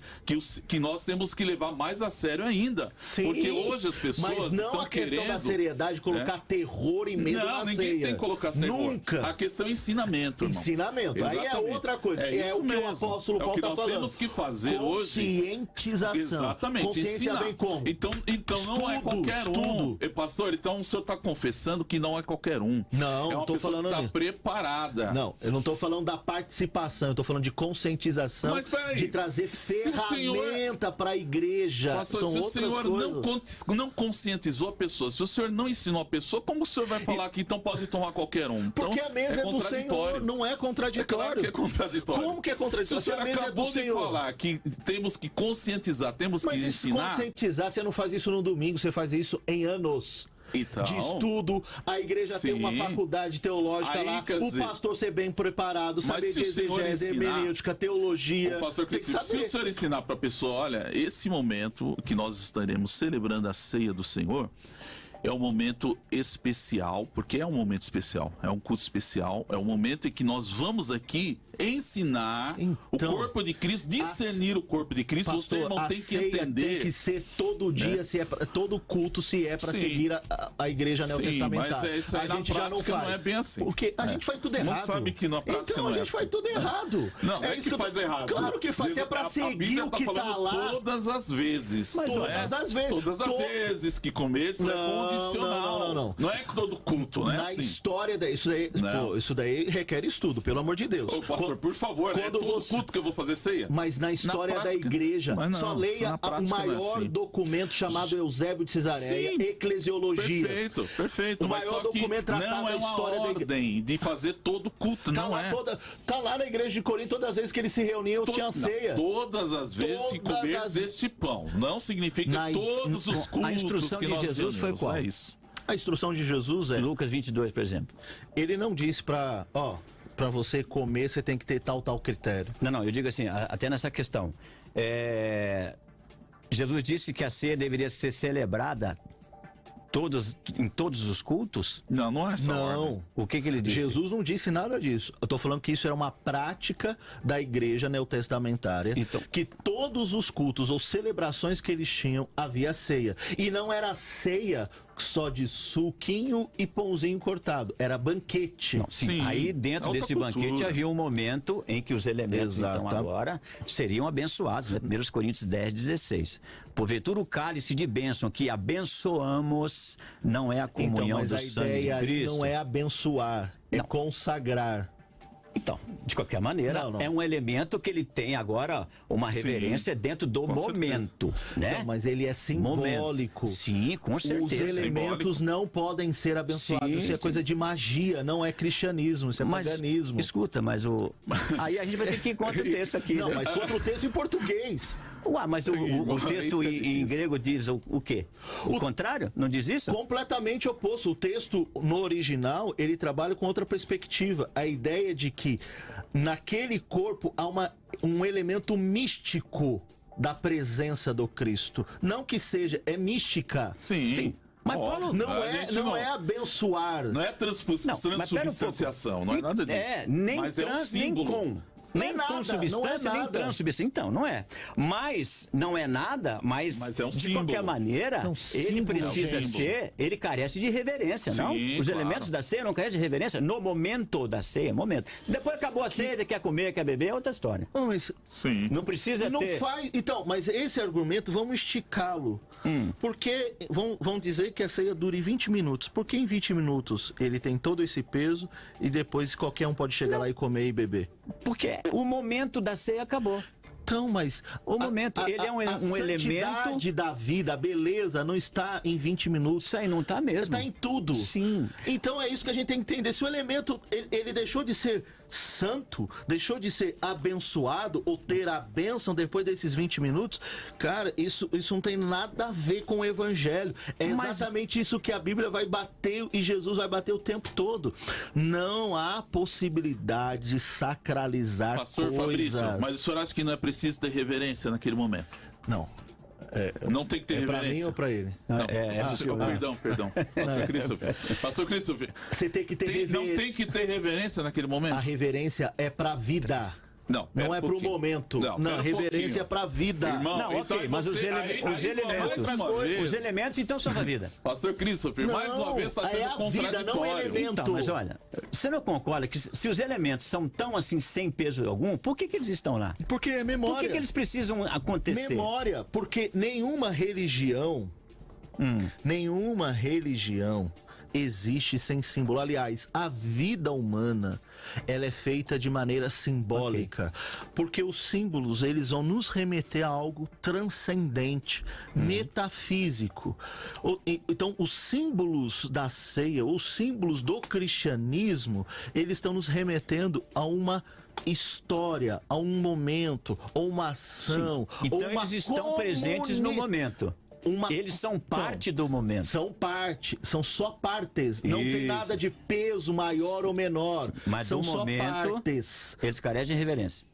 que nós temos que levar mais a sério ainda. Sim, porque hoje as pessoas mas não estão a questão querendo... da seriedade, colocar terror e medo na ninguém ceia. tem que colocar terror. Nunca. A questão é ensinamento, irmão. Ensinamento. Exatamente. Aí é outra coisa. É o que o apóstolo Paulo está falando. É o que nós temos que fazer hoje. Conscientização. Exatamente. Consciência ensinar. Vem como? Então não é qualquer um. Pastor, então o senhor está confessando que não é qualquer um. Não, é uma estou pessoa falando que está preparada. Não, eu não estou falando da participação, eu estou falando de conscientização, de trazer ferramenta para a igreja. Pastor, são se o outras senhor coisas. não conscientizou a pessoa, se o senhor não ensinou a pessoa, como o senhor vai falar que então pode tomar qualquer um? Então, porque a mesa é do Senhor, não é contraditório. É claro que é contraditório. Como que é contraditório? Se o senhor acabou de falar que temos que conscientizar, temos que ensinar... Mas conscientizar, você não faz isso no domingo, você faz isso em anos. Então, de estudo, a igreja tem uma faculdade teológica lá, o pastor ser bem preparado, saber de exegese, hermenêutica, teologia. Pastor, se o senhor ensinar para a pessoa, olha, esse momento que nós estaremos celebrando a ceia do Senhor, é um momento especial, porque é um momento especial, é um culto especial, é um momento em que nós vamos aqui ensinar o corpo de Cristo, discernir o corpo de Cristo. Pastor, você não tem que entender. Tem que ser todo dia, se é todo culto, se é para seguir a igreja neotestamentária. Mas isso aí a gente já não é bem assim. Porque a gente faz tudo errado. Não sabe que na prática então não a gente assim. faz tudo errado. Não é isso que faz errado. Claro que faz, é para seguir o que tá lá. Todas as vezes. Mas todas as vezes. Todas as vezes que comer, isso é condicional. Não é todo culto, né? Na história isso daí requer estudo, pelo amor de Deus. Ô, pastor, por favor, é todo culto que eu vou fazer ceia. Mas na história da igreja, só leia o maior documento chamado Eusébio de Cesareia, Eclesiologia. Perfeito. O maior documento tratado da história da igreja. De fazer todo culto, Tá lá na igreja de Corinto, todas as vezes que eles se reuniam, tinha ceia. Todas as vezes que comeres este pão. Não significa todos os cultos. A instrução de Jesus foi qual? É isso. A instrução de Jesus é... Lucas 22, por exemplo. Ele não disse para você comer, você tem que ter tal critério. Não, eu digo assim, até nessa questão. Jesus disse que a ceia deveria ser celebrada em todos os cultos? Não é essa Não. ordem. O que ele disse? Jesus não disse nada disso. Eu tô falando que isso era uma prática da igreja neotestamentária, que todos os cultos ou celebrações que eles tinham, havia ceia. E não era ceia só de suquinho e pãozinho cortado, era banquete. Não, sim. Aí dentro desse banquete havia um momento em que os elementos, então agora, seriam abençoados, né? 1 Coríntios 10, 16. Porventura o cálice de bênção que abençoamos não é a comunhão do sangue de Cristo. Não é abençoar, é consagrar. Então, de qualquer maneira, é um elemento que ele tem agora uma reverência dentro do momento, né? Não, mas ele é simbólico. Sim, com certeza. Os elementos não podem ser abençoados. Isso é coisa de magia, não é cristianismo, isso é paganismo. Escuta, aí a gente vai ter que ir contra o texto aqui. Não, né? mas contra o texto em português. Mas o texto em grego diz o quê? O contrário? Não diz isso? Completamente oposto. O texto no original, ele trabalha com outra perspectiva. A ideia de que naquele corpo há um elemento místico da presença do Cristo. Não que seja, é mística. Sim. Mas Paulo, não é abençoar. Não é transubstanciação, não é nada disso. Nem mas trans, é um símbolo. Nem consubstância, nem transubstância. Então, não é. Mas, não é nada, mas é um de símbolo. qualquer maneira, ele precisa ser, ele carece de reverência, não? Os elementos da ceia não carecem de reverência no momento da ceia, Depois acabou a ceia, quer comer, quer beber, é outra história. Não precisa ter... Então, mas esse argumento, vamos esticá-lo. Porque vão dizer que a ceia dure 20 minutos. Por que em 20 minutos ele tem todo esse peso e depois qualquer um pode chegar lá e comer e beber? Porque o momento da ceia acabou. Então, mas o momento, ele é um elemento... A santidade da vida, a beleza não está em 20 minutos. Isso aí não está mesmo. Está em tudo. Sim. Então é isso que a gente tem que entender. Se o elemento, ele deixou de ser santo, deixou de ser abençoado ou ter a bênção depois desses 20 minutos, cara, isso não tem nada a ver com o evangelho. É exatamente isso que a Bíblia vai bater e Jesus vai bater o tempo todo. Não há possibilidade de sacralizar Pastor coisas. Fabrício, mas o senhor acha que não é preciso ter reverência naquele momento? Não. Não tem que ter reverência. Pra mim ou pra ele? Perdão. Pastor Christopher. Você tem que ter reverência. Não tem que ter reverência naquele momento? A reverência é pra vida. Não é pro momento. Não, reverência é pra vida. Irmão, não, então ok, mas os elementos então são pra vida. Pastor Christopher, mais uma vez está sendo contraditório. Não é elemento. Então, mas olha, você não concorda que se os elementos são tão assim sem peso algum, por que eles estão lá? Porque é memória. Por que eles precisam acontecer? Memória, porque nenhuma religião existe sem símbolo. Aliás, a vida humana, ela é feita de maneira simbólica. Porque os símbolos, eles vão nos remeter a algo transcendente, metafísico. Então, os símbolos da ceia, os símbolos do cristianismo, eles estão nos remetendo a uma história, a um momento, ou uma ação, então ou uma eles estão presentes no momento. Eles são parte do momento. São só partes. Não tem nada de peso maior ou menor. Mas são só momento, partes. Eles carecem de reverência.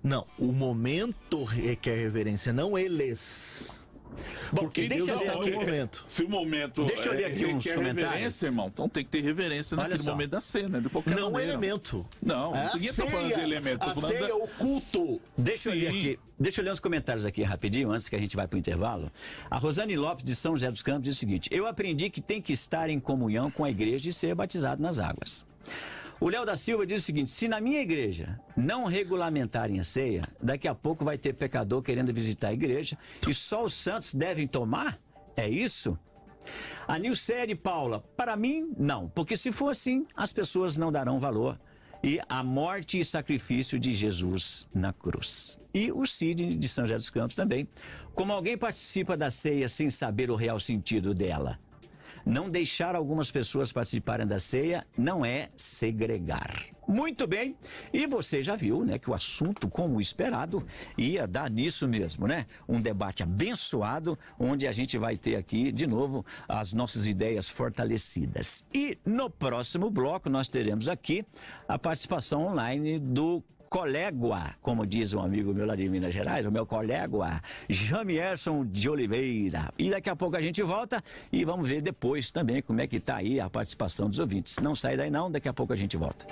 Não, o momento requer reverência, não eles. Bom, porque deixa Deus eu está ler no aqui. momento. Se o momento Deixa eu ler aqui uns requer comentários. reverência, irmão, então tem que ter reverência naquele momento da cena, de qualquer Não maneira. elemento. Não, ninguém está falando de elemento. A ceia é o culto. Deixa eu ler aqui. Deixa eu ler uns comentários aqui rapidinho, antes que a gente vá para o intervalo. A Rosane Lopes, de São José dos Campos, diz o seguinte: eu aprendi que tem que estar em comunhão com a igreja e ser batizado nas águas. O Léo da Silva diz o seguinte: se na minha igreja não regulamentarem a ceia, daqui a pouco vai ter pecador querendo visitar a igreja e só os santos devem tomar? É isso? A Nilceia de Paula: para mim, não, porque se for assim, as pessoas não darão valor e a morte e sacrifício de Jesus na cruz. E o Cid de São José dos Campos também: como alguém participa da ceia sem saber o real sentido dela? Não deixar algumas pessoas participarem da ceia não é segregar. Muito bem, e você já viu, né, que o assunto, como esperado, ia dar nisso mesmo, né? Um debate abençoado, onde a gente vai ter aqui, de novo, as nossas ideias fortalecidas. E no próximo bloco nós teremos aqui a participação online do colega, como diz um amigo meu lá de Minas Gerais, o meu colega, Jamierson de Oliveira. E daqui a pouco a gente volta e vamos ver depois também como é que tá aí a participação dos ouvintes. Não sai daí não, daqui a pouco a gente volta.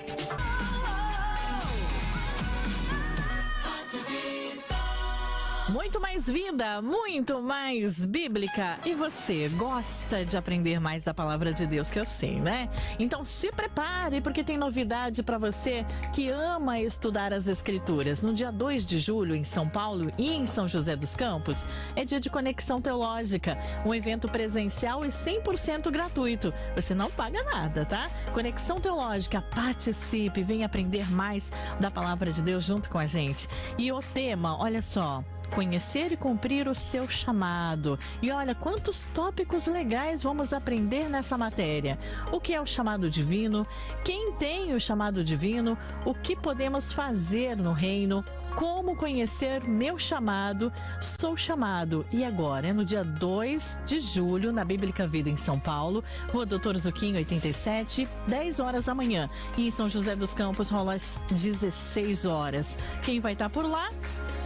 Muito mais vida, muito mais bíblica. E você gosta de aprender mais da palavra de Deus, que eu sei, né? Então se prepare, porque tem novidade para você que ama estudar as Escrituras. No dia 2 de julho, em São Paulo e em São José dos Campos, é dia de Conexão Teológica, um evento presencial e 100% gratuito. Você não paga nada, tá? Conexão Teológica, participe, venha aprender mais da palavra de Deus junto com a gente. E o tema, olha só: conhecer e cumprir o seu chamado. E olha quantos tópicos legais vamos aprender nessa matéria. O que é o chamado divino? Quem tem o chamado divino? O que podemos fazer no reino? Como conhecer meu chamado? Sou chamado. E agora? É no dia 2 de julho, na Bíblica Vida em São Paulo, Rua Doutor Zuquim, 87, 10 horas da manhã. E em São José dos Campos rola às 16 horas. Quem vai estar por lá?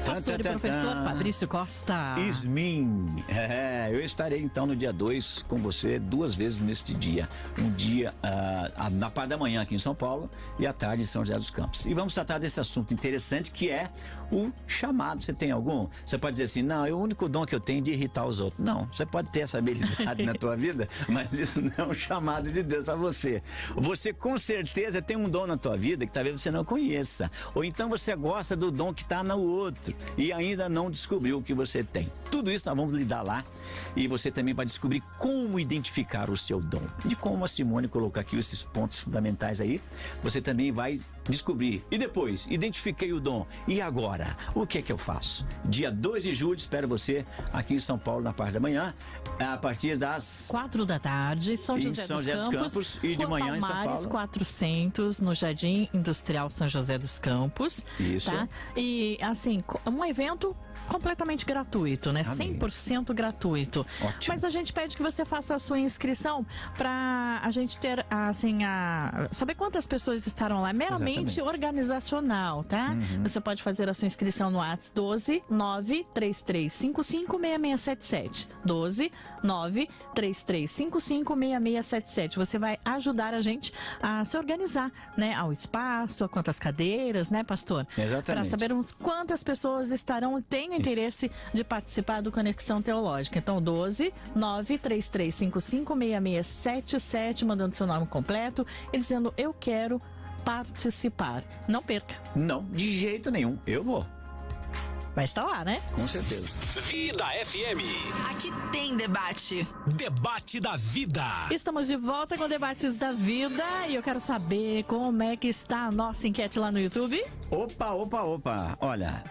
Pastor e professor Fabrício Costa. Ismin. Eu estarei então no dia 2 com você 2 vezes neste dia. Um dia na parte da manhã aqui em São Paulo e à tarde em São José dos Campos. E vamos tratar desse assunto interessante que é o chamado. Você tem algum? Você pode dizer assim: não, é o único dom que eu tenho de irritar os outros. Não, você pode ter essa habilidade na tua vida, mas isso não é um chamado de Deus para você. Você com certeza tem um dom na tua vida que talvez você não conheça. Ou então você gosta do dom que está no outro e ainda não descobriu o que você tem. Tudo isso nós vamos lidar lá e você também vai descobrir como identificar o seu dom. E como a Simone colocou aqui esses pontos fundamentais aí, você também vai descobrir. E depois, identifiquei o dom. E agora? O que é que eu faço? Dia 2 de julho, espero você aqui em São Paulo na parte da manhã, a partir das 4 da tarde, São José dos Campos, e de manhã Palmares, em São Paulo 400, no Jardim Industrial São José dos Campos. Isso. Tá? E assim, um evento completamente gratuito, né? Amém. 100% gratuito. Ótimo. Mas a gente pede que você faça a sua inscrição para a gente ter, assim, saber quantas pessoas estarão lá. Meramente organizacional, tá? Você pode fazer a sua inscrição no WhatsApp 12 93355 6677. 12 93355 6677. Você vai ajudar a gente a se organizar, né? Ao espaço, a quantas cadeiras, né, pastor? Exatamente. Para sabermos quantas pessoas estarão, têm interesse de participar do Conexão Teológica. Então, 12 93355 6677, mandando seu nome completo e dizendo: eu quero participar. Não perca. Não, de jeito nenhum. Eu vou. Vai estar lá, né? Com certeza. Vida FM. Aqui tem debate. Debate da vida. Estamos de volta com Debates da Vida e eu quero saber como é que está a nossa enquete lá no YouTube. Opa. Olha,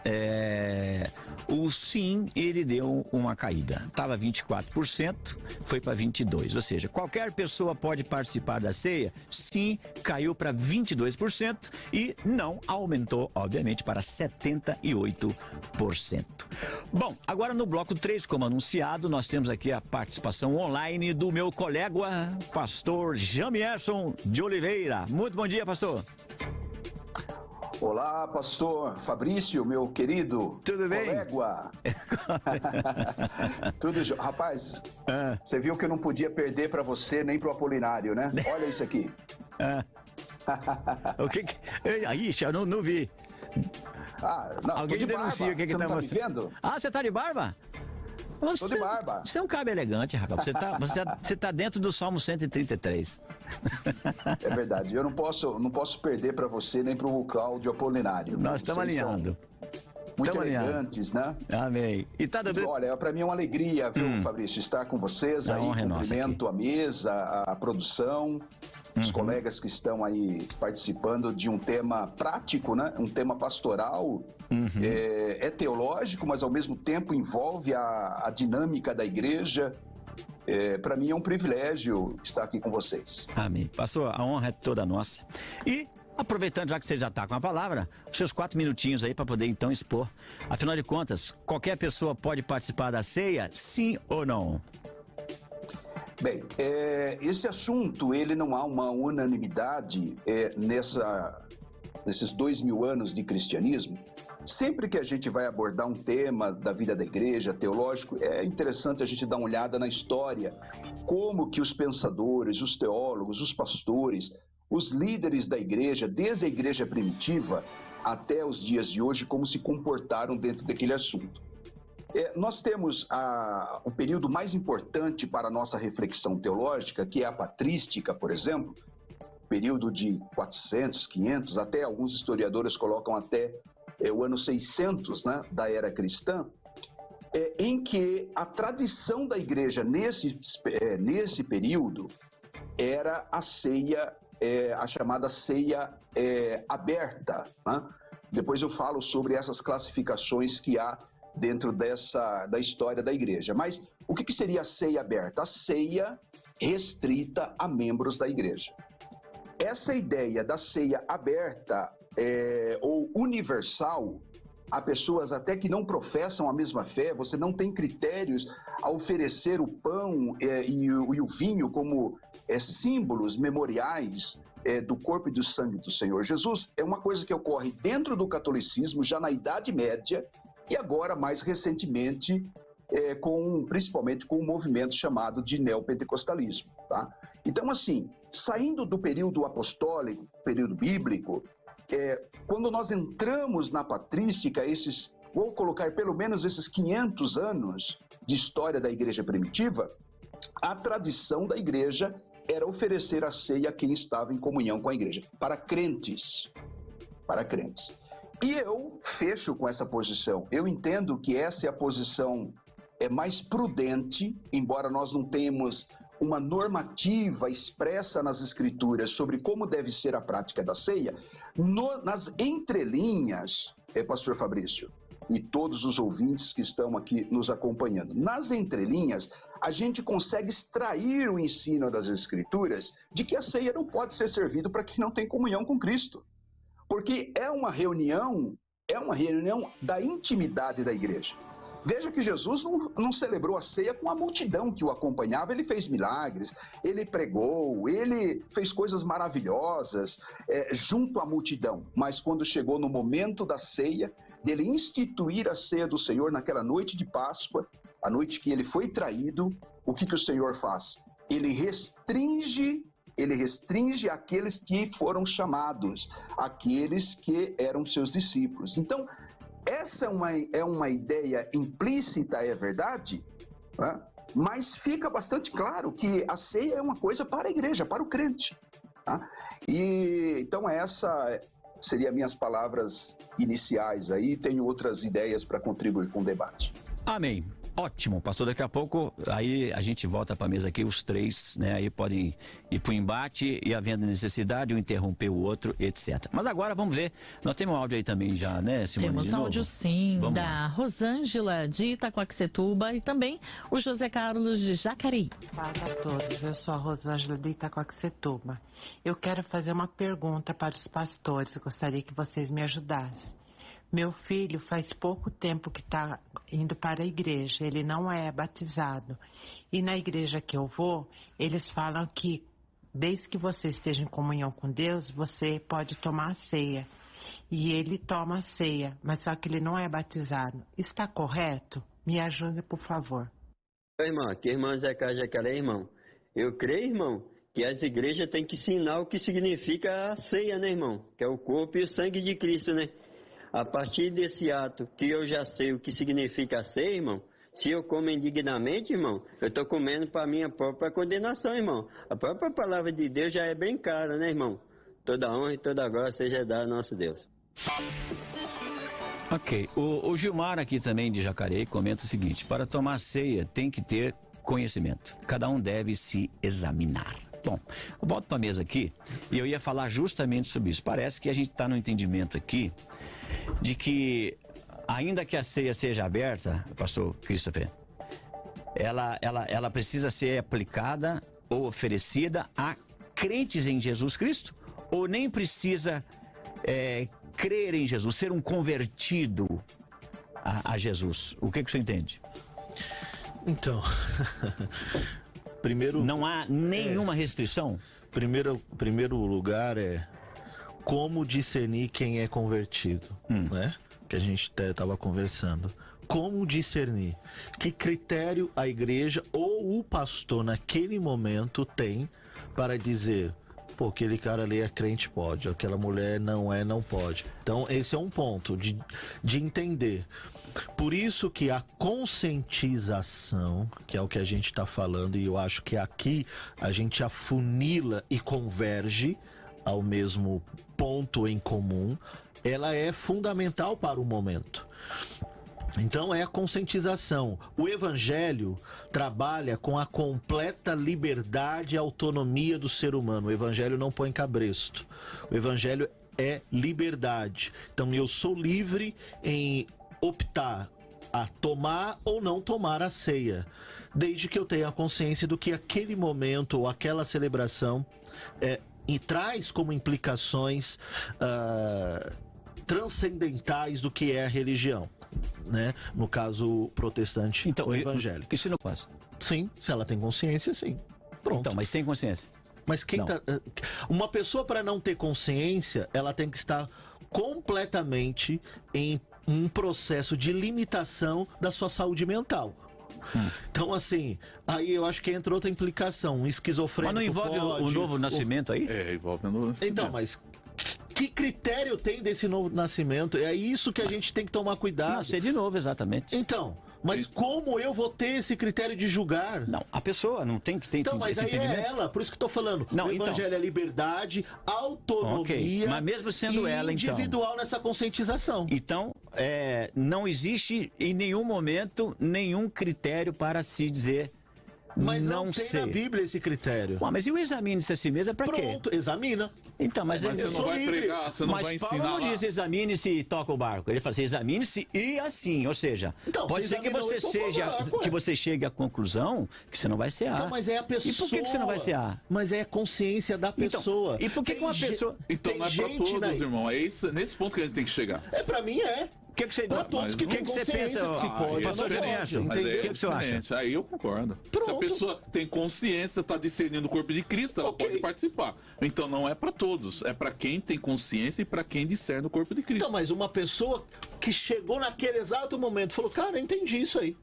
o sim, ele deu uma caída. Estava 24%, foi para 22%. Ou seja, qualquer pessoa pode participar da ceia? Sim, caiu para 22% e não aumentou, obviamente, para 78%. Bom, agora no bloco 3, como anunciado, nós temos aqui a participação online do meu colega, pastor Jamierson de Oliveira. Muito bom dia, pastor. Olá, pastor Fabrício, meu querido. Tudo bem? Colega. Tudo jóia. Rapaz, você viu que eu não podia perder para você nem pro Apolinário, né? Olha isso aqui. O que Ixi, eu não vi. Não, alguém denuncia o que tá mostrando. Você tá de barba? Tô de barba. Você é um cabelo elegante, rapaz. Você tá dentro do Salmo 133. É verdade. Eu não posso perder para você nem pro Cláudio Apolinário. Nós estamos alinhando. Muito elegantes, né? Amém. E tá dando... Olha, para mim é uma alegria, viu, Fabrício, estar com vocês aí. Cumprimento a mesa, a produção, os colegas que estão aí participando de um tema prático, né? Um tema pastoral, é teológico, mas ao mesmo tempo envolve a dinâmica da igreja. Para mim é um privilégio estar aqui com vocês. Amém. Pastor, a honra é toda nossa. E aproveitando, já que você já está com a palavra, os seus 4 minutinhos aí para poder então expor. Afinal de contas, qualquer pessoa pode participar da ceia, sim ou não? Bem, esse assunto, ele não há uma unanimidade nesses 2000 anos de cristianismo. Sempre que a gente vai abordar um tema da vida da igreja, teológico, é interessante a gente dar uma olhada na história, como que os pensadores, os teólogos, os pastores, os líderes da igreja, desde a igreja primitiva até os dias de hoje, como se comportaram dentro daquele assunto. Nós temos o período mais importante para a nossa reflexão teológica, que é a patrística, por exemplo, período de 400, 500, até alguns historiadores colocam até o ano 600, né, da era cristã, em que a tradição da igreja nesse período era a ceia, a chamada ceia aberta, né? Depois eu falo sobre essas classificações que há dentro da história da igreja. Mas o que seria a ceia aberta? A ceia restrita a membros da igreja. Essa ideia da ceia aberta ou universal a pessoas até que não professam a mesma fé, você não tem critérios a oferecer o pão e o vinho como símbolos memoriais do corpo e do sangue do Senhor Jesus, é uma coisa que ocorre dentro do catolicismo já na Idade Média e agora mais recentemente principalmente com um movimento chamado de neopentecostalismo, tá? Então assim, saindo do período apostólico, período bíblico, quando nós entramos na patrística, vou colocar pelo menos esses 500 anos de história da igreja primitiva, a tradição da igreja era oferecer a ceia a quem estava em comunhão com a igreja, para crentes. E eu fecho com essa posição. Eu entendo que essa é a posição mais prudente, embora nós não tenhamos uma normativa expressa nas escrituras sobre como deve ser a prática da ceia, nas entrelinhas, pastor Fabrício, e todos os ouvintes que estão aqui nos acompanhando, nas entrelinhas, a gente consegue extrair o ensino das escrituras de que a ceia não pode ser servida para quem não tem comunhão com Cristo. Porque é uma reunião da intimidade da igreja. Veja que Jesus não celebrou a ceia com a multidão que o acompanhava, ele fez milagres, ele pregou, ele fez coisas maravilhosas junto à multidão. Mas quando chegou no momento da ceia, dele instituir a ceia do Senhor naquela noite de Páscoa, a noite que ele foi traído, o que o Senhor faz? Ele restringe aqueles que foram chamados, aqueles que eram seus discípulos. Então, essa é uma ideia implícita, é verdade, né? Mas fica bastante claro que a ceia é uma coisa para a igreja, para o crente. Tá? E então essa seriam minhas palavras iniciais aí, tenho outras ideias para contribuir com o debate. Amém. Ótimo, pastor. Daqui a pouco aí a gente volta para a mesa aqui, os três, né? Aí podem ir para o embate e, havendo necessidade, um interromper o outro, etc. Mas agora vamos ver. Nós temos um áudio aí também já, né, Simone? Temos áudio sim, vamos da lá. Rosângela de Itacoaxetuba e também o José Carlos de Jacareí. Paz a todos, eu sou a Rosângela de Itacoaxetuba. Eu quero fazer uma pergunta para os pastores, gostaria que vocês me ajudassem. Meu filho faz pouco tempo que está indo para a igreja, ele não é batizado. E na igreja que eu vou, eles falam que desde que você esteja em comunhão com Deus, você pode tomar a ceia. e ele toma a ceia, mas só que ele não é batizado. Está correto? Me ajude, por favor. Irmão, aqui irmão Zé Carlos Jacaré, irmão. Eu creio, irmão, que as igrejas têm que ensinar o que significa a ceia, né, irmão? Que é o corpo e o sangue de Cristo, né? A partir desse ato que eu já sei o que significa a ceia, irmão, se eu como indignamente, irmão, eu estou comendo para minha própria condenação, irmão. A própria palavra de Deus já é bem clara, né, irmão? Toda honra e toda glória seja dada ao nosso Deus. Ok. O Gilmar aqui também de Jacareí comenta o seguinte: para tomar ceia tem que ter conhecimento. Cada um deve se examinar. Bom, eu volto para a mesa aqui e eu ia falar justamente sobre isso. Parece que a gente está no entendimento aqui de que, ainda que a ceia seja aberta, pastor Christopher, ela precisa ser aplicada ou oferecida a crentes em Jesus Cristo? Ou nem precisa crer em Jesus, ser um convertido a Jesus? O que o senhor entende? Então, primeiro... Não há nenhuma restrição? Primeiro lugar é como discernir quem é convertido, né? Que a gente até estava conversando. Como discernir? Que critério a igreja ou o pastor naquele momento tem para dizer... Pô, aquele cara ali é crente, pode. Aquela mulher não pode. Então, esse é um ponto de entender. Por isso que a conscientização, que é o que a gente está falando, e eu acho que aqui a gente afunila e converge ao mesmo ponto em comum, ela é fundamental para o momento. Então é a conscientização. O Evangelho trabalha com a completa liberdade e autonomia do ser humano. O Evangelho não põe cabresto. O Evangelho é liberdade. Então eu sou livre em optar a tomar ou não tomar a ceia, desde que eu tenha a consciência do que aquele momento ou aquela celebração e traz como implicações transcendentais do que é a religião, né? No caso protestante, então, o evangelho. E se não passa? Sim, se ela tem consciência, sim. Pronto. Então, mas sem consciência? Mas quem tá... Uma pessoa, para não ter consciência, ela tem que estar completamente em um processo de limitação da sua saúde mental. Então, assim, aí eu acho que entra outra implicação. Um esquizofrênico. Mas não envolve o novo nascimento aí? Envolve o novo nascimento. Então, mas que critério tem desse novo nascimento? É isso que a gente tem que tomar cuidado. Nascer de novo, exatamente. Então, mas como eu vou ter esse critério de julgar? Não, a pessoa não tem que ter então, mas aí é ela, por isso que eu tô falando. Não, o evangelho é liberdade, autonomia, okay. Mas mesmo sendo ela, individual nessa conscientização. Então, não existe em nenhum momento nenhum critério para se dizer mas não tem na Bíblia esse critério. Ué, mas e o examine-se a si mesmo é pra quê? Pronto, examina. Então, mas você não vai pregar, você não vai ensinar. Mas Paulo não diz examine-se e toca o barco. Ele fala assim, examine-se e assim, ou seja, então, pode ser que você chegue à conclusão que você não vai cear. Então, mas é a pessoa. E por que você não vai cear? Mas é a consciência da pessoa. Então, e por que uma pessoa... Então não é pra todos, irmão. É nesse ponto que a gente tem que chegar. Pra mim é. O que você pensa? Que se pode, pastor Ernesto, o que você acha? Aí eu concordo. Pronto. Se a pessoa tem consciência, está discernindo o corpo de Cristo, ela pode participar. Então não é para todos, é para quem tem consciência e para quem discerne o corpo de Cristo. Então, mas uma pessoa que chegou naquele exato momento falou, cara, eu entendi isso aí,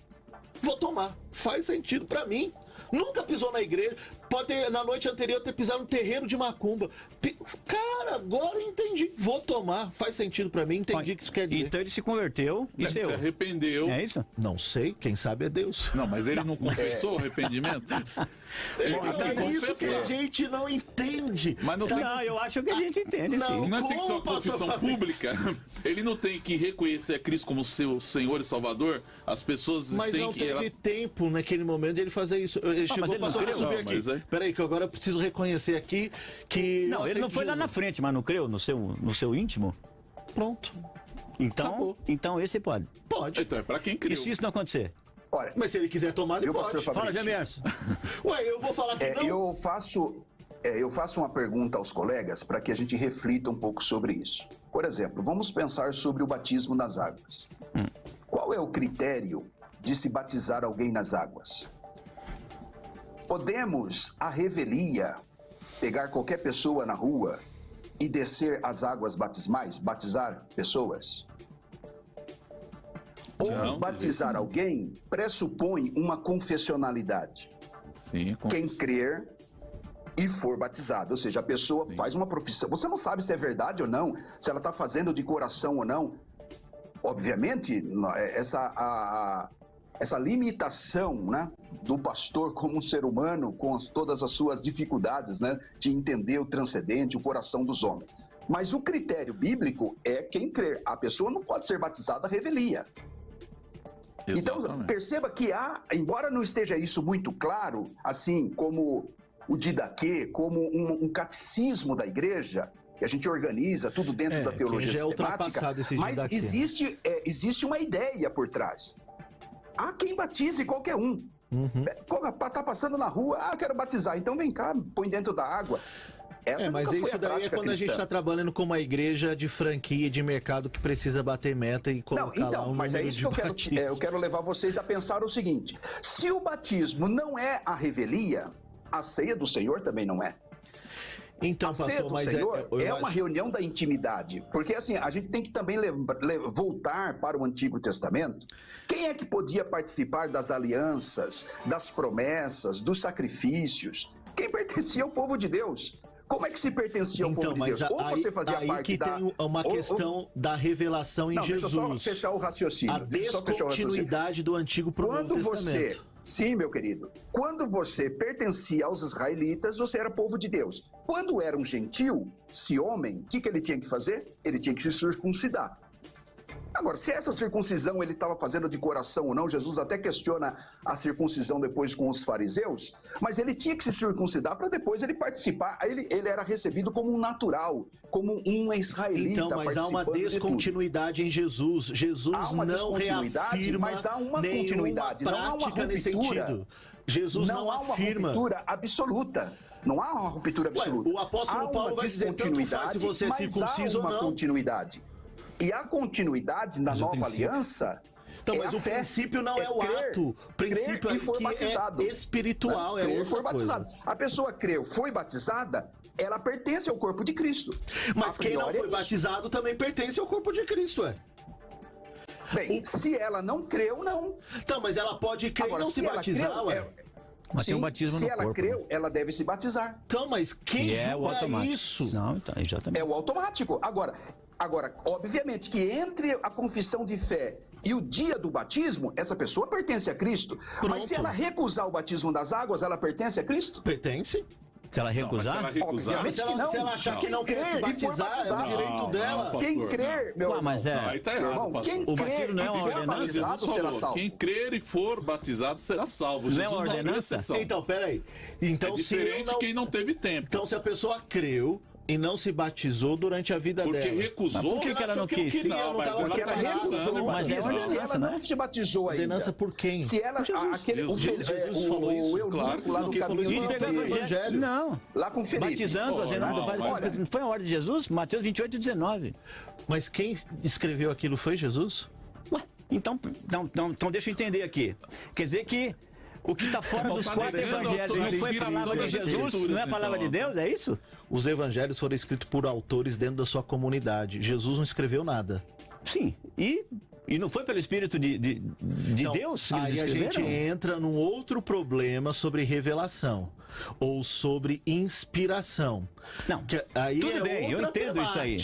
vou tomar, faz sentido para mim. Nunca pisou na igreja, pode ter, na noite anterior, ter pisado no terreiro de macumba. Cara, agora eu entendi. Vou tomar, faz sentido pra mim, entendi o que isso quer dizer. Então ele se converteu e se arrependeu. É isso? Não sei, quem sabe é Deus. Não, mas ele não confessou o arrependimento? É isso que a gente não entende. Mas não, eu acho que a gente entende, sim. Não tem que ser uma confissão pública. Ele não tem que reconhecer a Cristo como seu Senhor e Salvador. As pessoas mas têm não que... teve tempo naquele momento de ele fazer isso. Ele chegou ele passou a subir aqui. Peraí, que agora eu preciso reconhecer aqui que... Não, ele não foi lá na frente, mas não creu no seu íntimo? Pronto. Então esse pode. Pode. Então é pra quem creu. E se isso não acontecer? Olha, mas se ele quiser tomar, ele pode. Fala, Jamerson. Ué, eu vou falar que não. Eu faço uma pergunta aos colegas para que a gente reflita um pouco sobre isso. Por exemplo, vamos pensar sobre o batismo nas águas. Qual é o critério de se batizar alguém nas águas? Podemos, à revelia, pegar qualquer pessoa na rua e descer as águas batismais, batizar pessoas? Ou batizar alguém pressupõe uma confessionalidade. Sim, quem crer e for batizado, ou seja, a pessoa faz uma profissão. Você não sabe se é verdade ou não, se ela está fazendo de coração ou não. Obviamente, essa limitação, né, do pastor como um ser humano, com todas as suas dificuldades, né, de entender o transcendente, o coração dos homens. Mas o critério bíblico é quem crer. A pessoa não pode ser batizada à revelia. Exatamente. Então, perceba que embora não esteja isso muito claro, assim como o Didaquê, como um catecismo da igreja, que a gente organiza tudo dentro da teologia sistemática, mas existe uma ideia por trás. Há quem batize qualquer um. Tá passando na rua, quero batizar, então vem cá, põe dentro da água. Mas isso daí é quando a gente está trabalhando com uma igreja de franquia, de mercado, que precisa bater meta e colocar lá um mas é isso que eu quero levar vocês a pensar o seguinte: se o batismo não é a revelia, a ceia do Senhor também não é. Então, a ceia do Senhor é uma reunião da intimidade, porque assim, a gente tem que também voltar para o Antigo Testamento. Quem é que podia participar das alianças, das promessas, dos sacrifícios? Quem pertencia ao povo de Deus. Como é que se pertencia ao povo de Deus? Ou você fazia parte que tem uma questão da revelação em Jesus. Deixa eu só fechar o raciocínio. A descontinuidade do Antigo para o Novo Testamento. Sim, meu querido. Quando você pertencia aos israelitas, você era povo de Deus. Quando era um gentil, se homem, o que ele tinha que fazer? Ele tinha que se circuncidar. Agora, se essa circuncisão ele estava fazendo de coração ou não, Jesus até questiona a circuncisão depois com os fariseus, mas ele tinha que se circuncidar para depois ele participar. Ele era recebido como um natural, como um israelita. Então, mas há uma descontinuidade em Jesus. Jesus não reafirma mas há uma continuidade, não há uma ruptura. Nesse sentido. Jesus não há uma ruptura absoluta. Não há uma ruptura absoluta. O apóstolo Paulo vai dizer tanto faz se você é circunciso ou não. Há uma continuidade. E a continuidade na nova aliança. Então, mas o princípio não é o ato. O princípio é que é espiritual, é outra coisa. A pessoa creu, foi batizada, ela pertence ao corpo de Cristo. Mas quem não foi batizado também pertence ao corpo de Cristo, Bem, se ela não creu, não. Então, mas ela pode crer e não se batizar, Mas tem um batismo no corpo. Se ela creu, ela deve se batizar. Então, mas quem julga isso? Não, então, exatamente. É o automático. Agora, obviamente que entre a confissão de fé e o dia do batismo, essa pessoa pertence a Cristo. Pronto. Mas se ela recusar o batismo das águas, ela pertence a Cristo? Pertence. Se ela recusar? Obviamente que não. Se ela achar que não quer se batizar, é o direito dela. Quem crer, meu irmão. Mas aí tá errado, pastor. O batismo não é uma ordenança? Jesus falou, quem crer e for batizado será salvo. Não é uma ordenança? Então, peraí. Então, é diferente quem não teve tempo. Então, se a pessoa creu e não se batizou durante a vida dela. Porque recusou. Mas por que ela não quis? Não, mas ela recusou. Mas é ordenança, ela não se batizou ainda. Ordenança por quem? Se ela, Jesus falou isso? Claro que não. Evangelho. Não. Lá com Felipe. Batizando, não foi a ordem de Jesus? Mateus 28, 19. Mas quem escreveu aquilo foi Jesus? Ué, então deixa eu entender aqui. Quer dizer que o que está fora dos 4 evangelhos não foi a palavra de Jesus, não é a palavra de Deus, é isso? Os evangelhos foram escritos por autores dentro da sua comunidade. Jesus não escreveu nada. Sim, e não foi pelo Espírito de Deus que eles escreveram? Aí a gente entra num outro problema sobre revelação ou sobre inspiração. Não, aí tudo bem, eu entendo isso aí.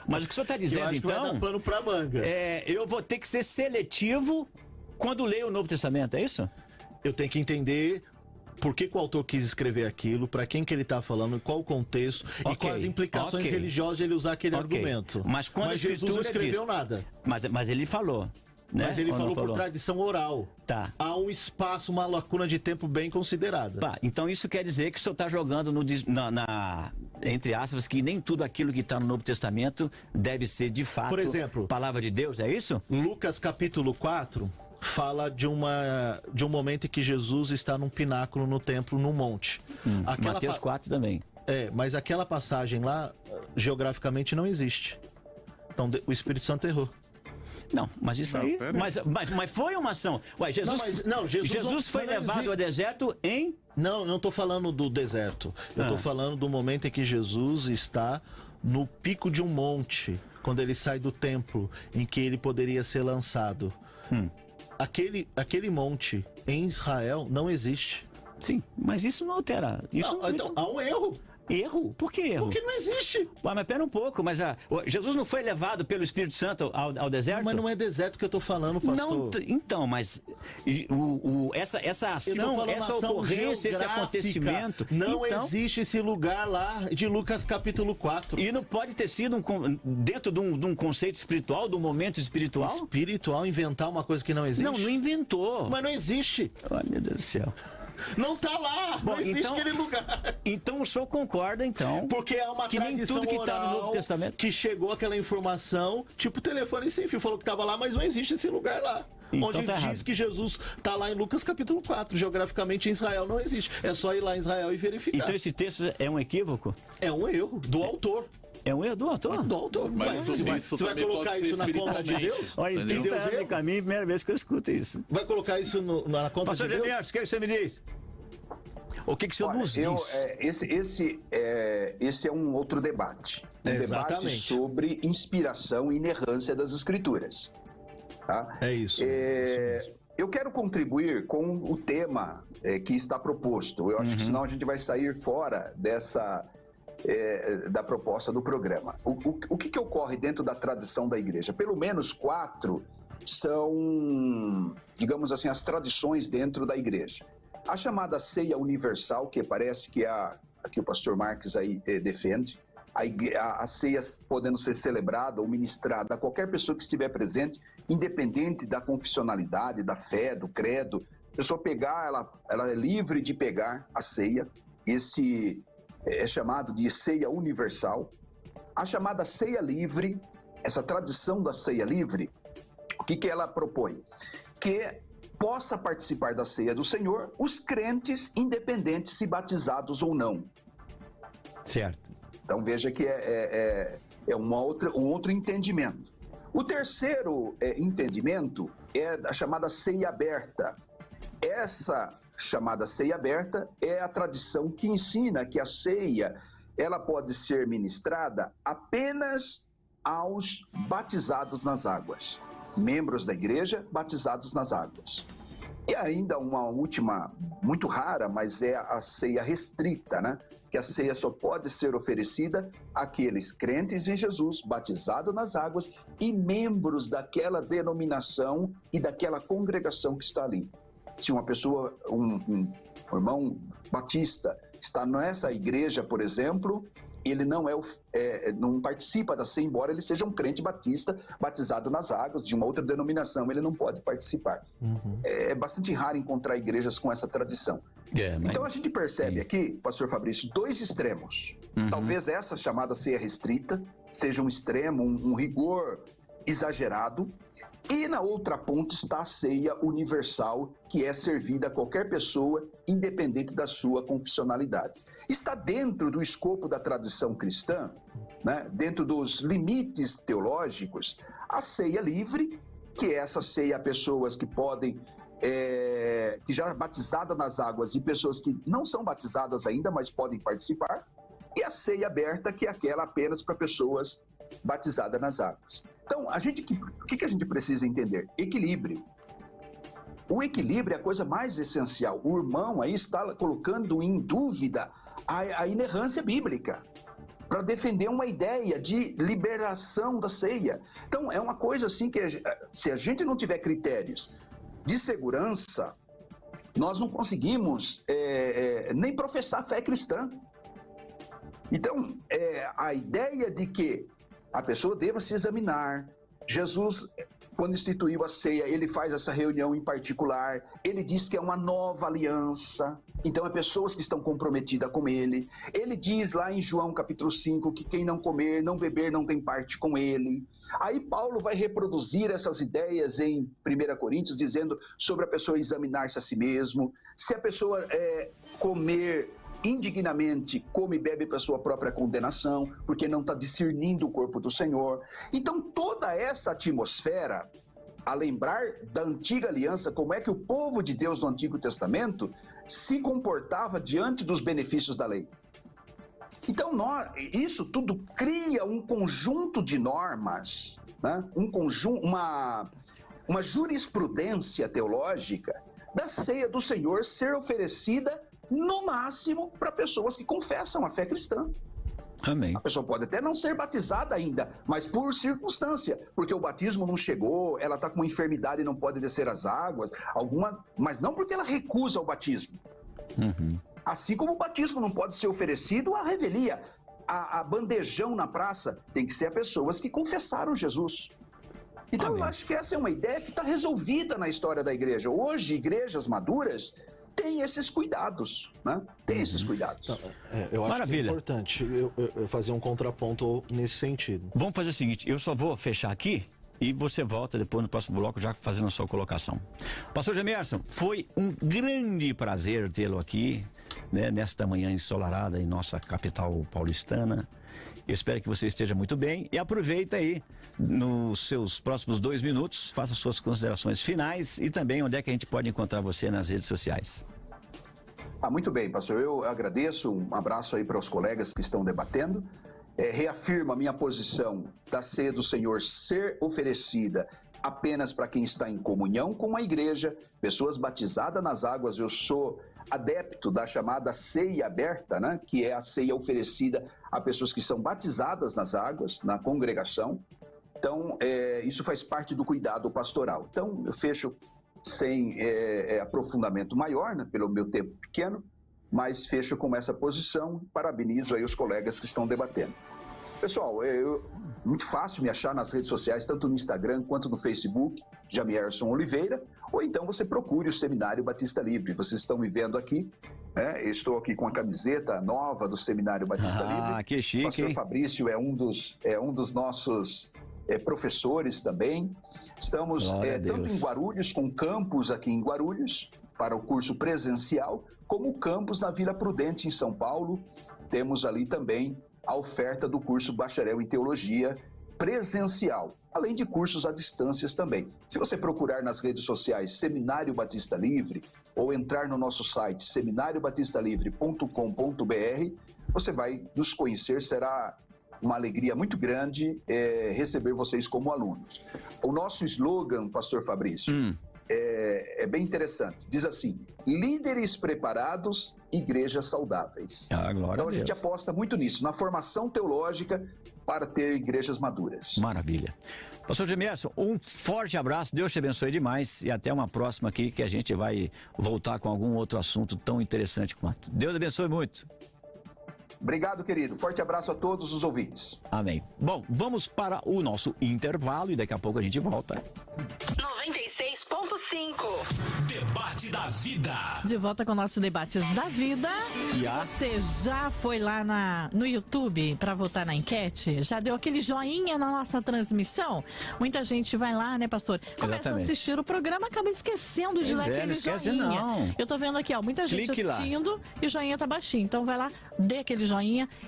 Mas o que o senhor está dizendo, eu acho que vai dar pano pra manga. Eu vou ter que ser seletivo quando leio o Novo Testamento, é isso? Eu tenho que entender por que o autor quis escrever aquilo, para quem que ele está falando, qual o contexto e quais as implicações religiosas de ele usar aquele argumento. Mas quando Jesus não escreveu nada. Mas ele falou. Né? Mas ele falou por tradição oral. Tá. Há um espaço, uma lacuna de tempo bem considerada. Tá, então isso quer dizer que o senhor está jogando entre aspas, que nem tudo aquilo que está no Novo Testamento deve ser de fato, por exemplo, palavra de Deus, é isso? Lucas capítulo 4... fala de um momento em que Jesus está num pináculo no templo, no monte. Mateus 4 também. Mas aquela passagem lá, geograficamente, não existe. Então, o Espírito Santo errou. Não, mas isso mas foi uma ação. Ué, Jesus foi levado ao deserto em Não estou falando do deserto. Eu estou falando do momento em que Jesus está no pico de um monte, quando ele sai do templo, em que ele poderia ser lançado. Aquele monte em Israel não existe. Sim, mas isso não altera. Isso não, então, há um erro. Erro? Por que erro? Porque não existe. Ué, mas pera um pouco, mas Jesus não foi levado pelo Espírito Santo ao deserto? Mas não é deserto que eu tô falando, pastor. Não, então, mas essa ação, essa ocorrência, esse acontecimento... Não existe esse lugar lá de Lucas capítulo 4. E não pode ter sido dentro de um conceito espiritual, de um momento espiritual? Espiritual, inventar uma coisa que não existe? Não inventou. Mas não existe. Ai, meu Deus do céu. Não tá lá, não existe aquele lugar. Então o senhor concorda, então? Porque é uma tradição tudo que tá no Novo Testamento que chegou aquela informação, tipo telefone sem fio, falou que tava lá, mas não existe esse lugar lá. Então onde tá diz errado. Que Jesus tá lá em Lucas capítulo 4, geograficamente em Israel não existe. É só ir lá em Israel e verificar. Então esse texto é um equívoco? É um erro do autor. É um erro do autor? É do autor. Mas você vai colocar isso na conta de Deus? Olha, 30 anos de caminho, primeira vez que eu escuto isso. Vai colocar isso na conta Pastor de Deus? Pastor Geniel, o que você me diz? O que o senhor nos diz? Esse é um outro debate. Debate sobre inspiração e inerrância das Escrituras. Tá? É isso. Eu quero contribuir com o tema que está proposto. Eu acho que senão a gente vai sair fora da proposta do programa. O que ocorre dentro da tradição da igreja? Pelo menos 4 são, digamos assim, as tradições dentro da igreja. A chamada ceia universal, que parece que que o pastor Marques aí defende, a ceia podendo ser celebrada ou ministrada a qualquer pessoa que estiver presente, independente da confessionalidade, da fé, do credo. A pessoa pegar, ela é livre de pegar a ceia. Esse é chamado de ceia universal. A chamada ceia livre, essa tradição da ceia livre, o que ela propõe? Que possa participar da ceia do Senhor os crentes, independentes se batizados ou não. Certo. Então veja que é um outro entendimento. O terceiro entendimento é a chamada ceia aberta. Essa chamada ceia aberta é a tradição que ensina que a ceia ela pode ser ministrada apenas aos batizados nas águas. Membros da igreja batizados nas águas. E ainda uma última, muito rara, mas é a ceia restrita, né? Que a ceia só pode ser oferecida àqueles crentes em Jesus, batizados nas águas e membros daquela denominação e daquela congregação que está ali. Se uma pessoa, um irmão batista, está nessa igreja, por exemplo, ele não não participa da ceia, embora ele seja um crente batista, batizado nas águas, de uma outra denominação, ele não pode participar. É bastante raro encontrar igrejas com essa tradição. Então a gente percebe aqui, pastor Fabrício, 2 extremos. Talvez essa chamada ceia restrita seja um extremo, um rigor exagerado, e na outra ponta está a ceia universal, que é servida a qualquer pessoa, independente da sua confessionalidade. Está dentro do escopo da tradição cristã, né? Dentro dos limites teológicos, a ceia livre, que é essa ceia a pessoas que podem, que já batizadas nas águas e pessoas que não são batizadas ainda, mas podem participar, e a ceia aberta, que é aquela apenas para pessoas batizadas nas águas. Então, o que a gente precisa entender? Equilíbrio. O equilíbrio é a coisa mais essencial. O irmão aí está colocando em dúvida a inerrância bíblica para defender uma ideia de liberação da ceia. Então, é uma coisa assim que se a gente não tiver critérios de segurança, nós não conseguimos nem professar a fé cristã. Então, a ideia de que a pessoa deva se examinar. Jesus, quando instituiu a ceia, ele faz essa reunião em particular. Ele diz que é uma nova aliança. Então, é pessoas que estão comprometidas com ele. Ele diz lá em João capítulo 5 que quem não comer, não beber, não tem parte com ele. Aí Paulo vai reproduzir essas ideias em 1 Coríntios, dizendo sobre a pessoa examinar-se a si mesmo. Se a pessoa comer indignamente, come e bebe para sua própria condenação, porque não está discernindo o corpo do Senhor. Então, toda essa atmosfera a lembrar da antiga aliança, como é que o povo de Deus no Antigo Testamento se comportava diante dos benefícios da lei. Então, isso tudo cria um conjunto de normas, né? Uma jurisprudência teológica da ceia do Senhor ser oferecida, no máximo, para pessoas que confessam a fé cristã. Amém. A pessoa pode até não ser batizada ainda, mas por circunstância, porque o batismo não chegou, ela está com uma enfermidade e não pode descer as águas, mas não porque ela recusa o batismo. Uhum. Assim como o batismo não pode ser oferecido à revelia, a bandejão na praça, tem que ser a pessoas que confessaram Jesus. Então, Amém. Eu acho que essa é uma ideia que está resolvida na história da igreja. Hoje, igrejas maduras têm esses cuidados, né? Tem esses cuidados. Eu acho Maravilha. que é importante eu fazer um contraponto nesse sentido. Vamos fazer o seguinte, eu só vou fechar aqui e você volta depois no próximo bloco já fazendo a sua colocação. Pastor Gemerson, foi um grande prazer tê-lo aqui, né, nesta manhã ensolarada em nossa capital paulistana. Eu espero que você esteja muito bem e aproveita aí nos seus próximos 2 minutos, faça suas considerações finais e também onde é que a gente pode encontrar você nas redes sociais. Muito bem, pastor, eu agradeço, um abraço aí para os colegas que estão debatendo, reafirmo a minha posição da ceia do Senhor ser oferecida apenas para quem está em comunhão com a igreja, pessoas batizadas nas águas. Eu sou adepto da chamada ceia aberta, né? Que é a ceia oferecida a pessoas que são batizadas nas águas, na congregação. Então, isso faz parte do cuidado pastoral. Então, eu fecho sem aprofundamento maior, né, pelo meu tempo pequeno, mas fecho com essa posição. Parabenizo aí os colegas que estão debatendo. Pessoal, muito fácil me achar nas redes sociais, tanto no Instagram quanto no Facebook, Jamierson Oliveira, ou então você procure o Seminário Batista Livre. Vocês estão me vendo aqui, né? Eu estou aqui com a camiseta nova do Seminário Batista Livre. Ah, que chique, o pastor hein? Fabrício é um dos nossos professores também. Estamos tanto em Guarulhos, com campus aqui em Guarulhos, para o curso presencial, como o campus na Vila Prudente, em São Paulo. Temos ali também a oferta do curso Bacharel em Teologia presencial, além de cursos à distância também. Se você procurar nas redes sociais Seminário Batista Livre ou entrar no nosso site seminariobatistalivre.com.br, você vai nos conhecer, será uma alegria muito grande receber vocês como alunos. O nosso slogan, pastor Fabrício, é bem interessante. Diz assim: líderes preparados, igrejas saudáveis. Então a gente aposta muito nisso, na formação teológica para ter igrejas maduras. Maravilha. Pastor Gemerson, um forte abraço, Deus te abençoe demais e até uma próxima aqui que a gente vai voltar com algum outro assunto tão interessante quanto. Deus abençoe muito. Obrigado, querido. Forte abraço a todos os ouvintes. Amém. Bom, vamos para o nosso intervalo e daqui a pouco a gente volta. 96.5 Debate da Vida. De volta com o nosso Debates da Vida. Você já foi lá no YouTube para votar na enquete? Já deu aquele joinha na nossa transmissão? Muita gente vai lá, né, pastor? Começa a assistir o programa, acaba esquecendo de dar aquele joinha. Não. Eu tô vendo aqui, ó, muita gente assistindo e o joinha tá baixinho. Então vai lá, dê aquele joinha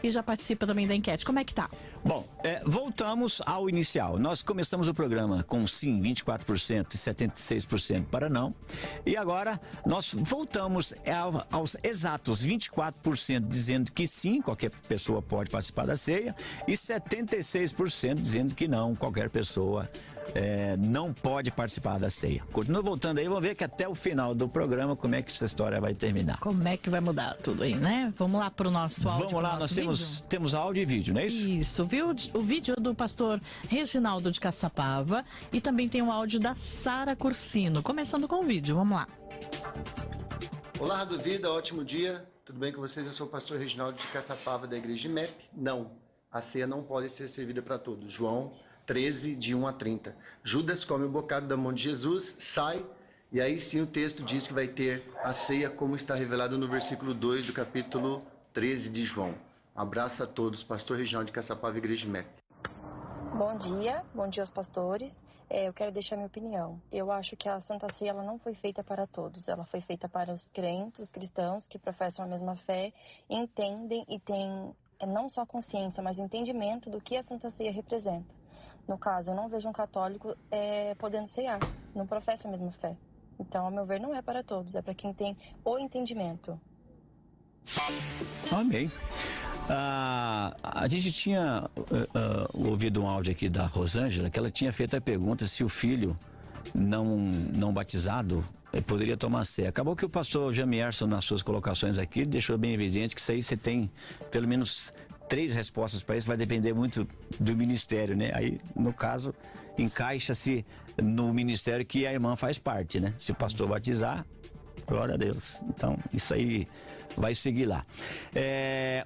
e já participa também da enquete. Como é que tá? Bom, voltamos ao inicial. Nós começamos o programa com sim 24% e 76% para não. E agora nós voltamos aos exatos 24% dizendo que sim, qualquer pessoa pode participar da ceia, e 76% dizendo que não, qualquer pessoa não pode participar da ceia. Continua voltando aí, vamos ver que até o final do programa como é que essa história vai terminar. Como é que vai mudar tudo aí, né? Vamos lá pro nosso áudio. Vamos lá, nós temos áudio e vídeo, não é isso? Isso, viu? O vídeo do pastor Reginaldo de Caçapava e também tem o áudio da Sara Cursino. Começando com o vídeo, vamos lá. Olá, Rádio Vida, ótimo dia. Tudo bem com vocês? Eu sou o pastor Reginaldo de Caçapava da Igreja IMEP. Não, a ceia não pode ser servida para todos. João 13, de 1 a 30. Judas come o bocado da mão de Jesus, sai, e aí sim o texto diz que vai ter a ceia como está revelado no versículo 2 do capítulo 13 de João. Abraço a todos, pastor Reginaldo de Caçapava, Igreja IMEP. Bom dia aos pastores. Eu quero deixar minha opinião. Eu acho que a Santa Ceia ela não foi feita para todos. Ela foi feita para os crentes, os cristãos que professam a mesma fé, entendem e têm não só consciência, mas o entendimento do que a Santa Ceia representa. No caso, eu não vejo um católico podendo ceiar, não professa a mesma fé. Então, ao meu ver, não é para todos, é para quem tem o entendimento. Amém. A gente tinha ouvido um áudio aqui da Rosângela, que ela tinha feito a pergunta se o filho não batizado poderia tomar ceia. Acabou que o pastor Jamierson, nas suas colocações aqui, deixou bem evidente que isso aí você tem pelo menos 3 respostas para isso, vai depender muito do ministério, né? Aí, no caso, encaixa-se no ministério que a irmã faz parte, né? Se o pastor batizar, glória a Deus. Então, isso aí vai seguir lá.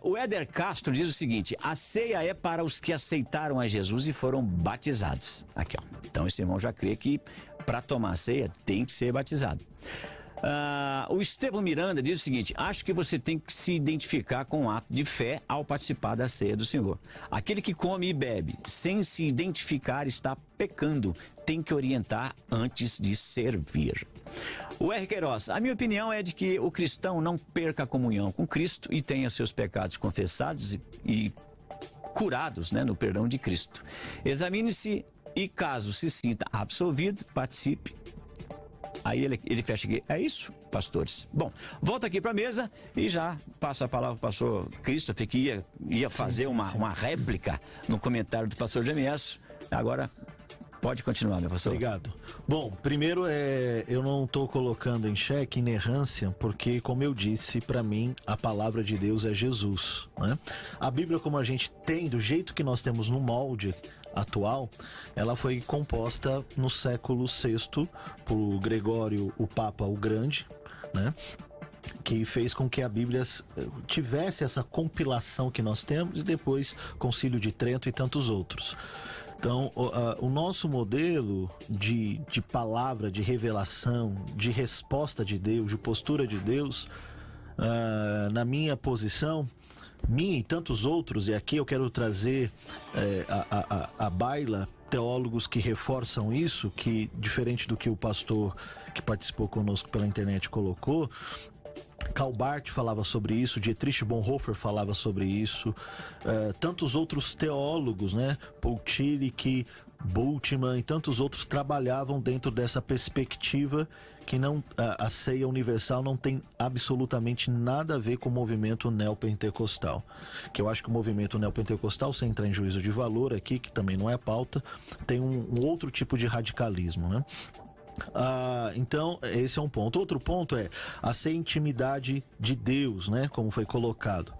O Éder Castro diz o seguinte: a ceia é para os que aceitaram a Jesus e foram batizados. Aqui, ó. Então, esse irmão já crê que para tomar a ceia tem que ser batizado. O Estevão Miranda diz o seguinte: acho que você tem que se identificar com o ato de fé ao participar da ceia do Senhor. Aquele que come e bebe sem se identificar está pecando, tem que orientar antes de servir. O R. Queiroz: a minha opinião é de que o cristão não perca a comunhão com Cristo e tenha seus pecados confessados e curados, né, no perdão de Cristo. Examine-se e, caso se sinta absolvido, participe. Aí ele fecha aqui. É isso, pastores? Bom, volta aqui para a mesa e já passa a palavra para o pastor Christopher, que ia fazer uma réplica no comentário do pastor Jamierson. Agora pode continuar, meu pastor. Obrigado. Bom, primeiro eu não estou colocando em xeque inerrância, porque, como eu disse, para mim a palavra de Deus é Jesus, né? A Bíblia, como a gente tem, do jeito que nós temos no molde atual, ela foi composta no século VI por Gregório, o Papa o Grande, né? Que fez com que a Bíblia tivesse essa compilação que nós temos, e depois Concílio de Trento e tantos outros. Então, o nosso modelo de palavra, de revelação, de resposta de Deus, de postura de Deus, na minha posição, minha e tantos outros, e aqui eu quero trazer à baila teólogos que reforçam isso, que diferente do que o pastor que participou conosco pela internet colocou, Karl Barth falava sobre isso, Dietrich Bonhoeffer falava sobre isso, tantos outros teólogos, né? Paul Tillich, Bultmann e tantos outros trabalhavam dentro dessa perspectiva que a ceia universal não tem absolutamente nada a ver com o movimento neopentecostal. Que eu acho que o movimento neopentecostal, sem entrar em juízo de valor aqui, que também não é pauta, tem um outro tipo de radicalismo, né? Então, esse é um ponto. Outro ponto é a ceia intimidade de Deus, né? Como foi colocado.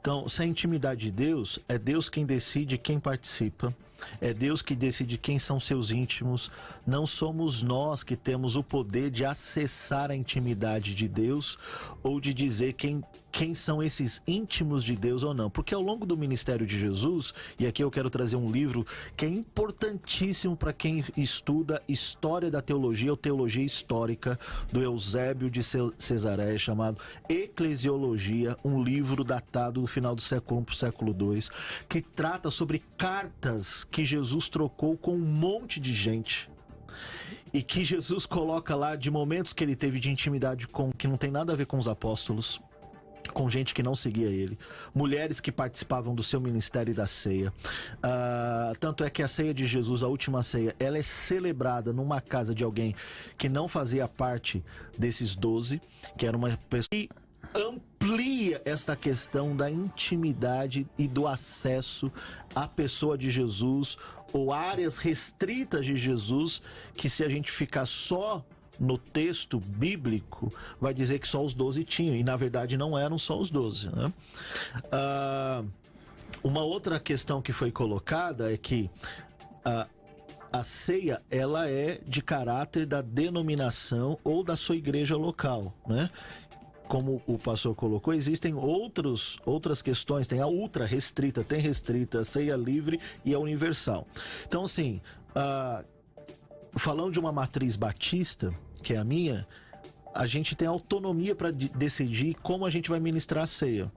Então, se a intimidade de Deus, é Deus quem decide quem participa, é Deus que decide quem são seus íntimos, não somos nós que temos o poder de acessar a intimidade de Deus ou de dizer quem são esses íntimos de Deus ou não. Porque ao longo do ministério de Jesus, e aqui eu quero trazer um livro que é importantíssimo para quem estuda história da teologia ou teologia histórica, do Eusébio de Cesareia, chamado Eclesiologia, um livro datado do final do século I para o século II, que trata sobre cartas que Jesus trocou com um monte de gente e que Jesus coloca lá de momentos que ele teve de intimidade que não tem nada a ver com os apóstolos, com gente que não seguia ele, mulheres que participavam do seu ministério e da ceia. Tanto é que a ceia de Jesus, a última ceia, ela é celebrada numa casa de alguém que não fazia parte desses 12, que era uma pessoa que amplia esta questão da intimidade e do acesso à pessoa de Jesus, ou áreas restritas de Jesus, que se a gente ficar só no texto bíblico, vai dizer que só os 12 tinham, e na verdade não eram só os 12, né? Uma outra questão que foi colocada é que a ceia, ela é de caráter da denominação ou da sua igreja local, né? Como o pastor colocou, existem outras questões, tem a ultra restrita, tem restrita, a ceia livre e a universal. Então, assim, falando de uma matriz batista, que é a minha, a gente tem autonomia para decidir como a gente vai ministrar a ceia.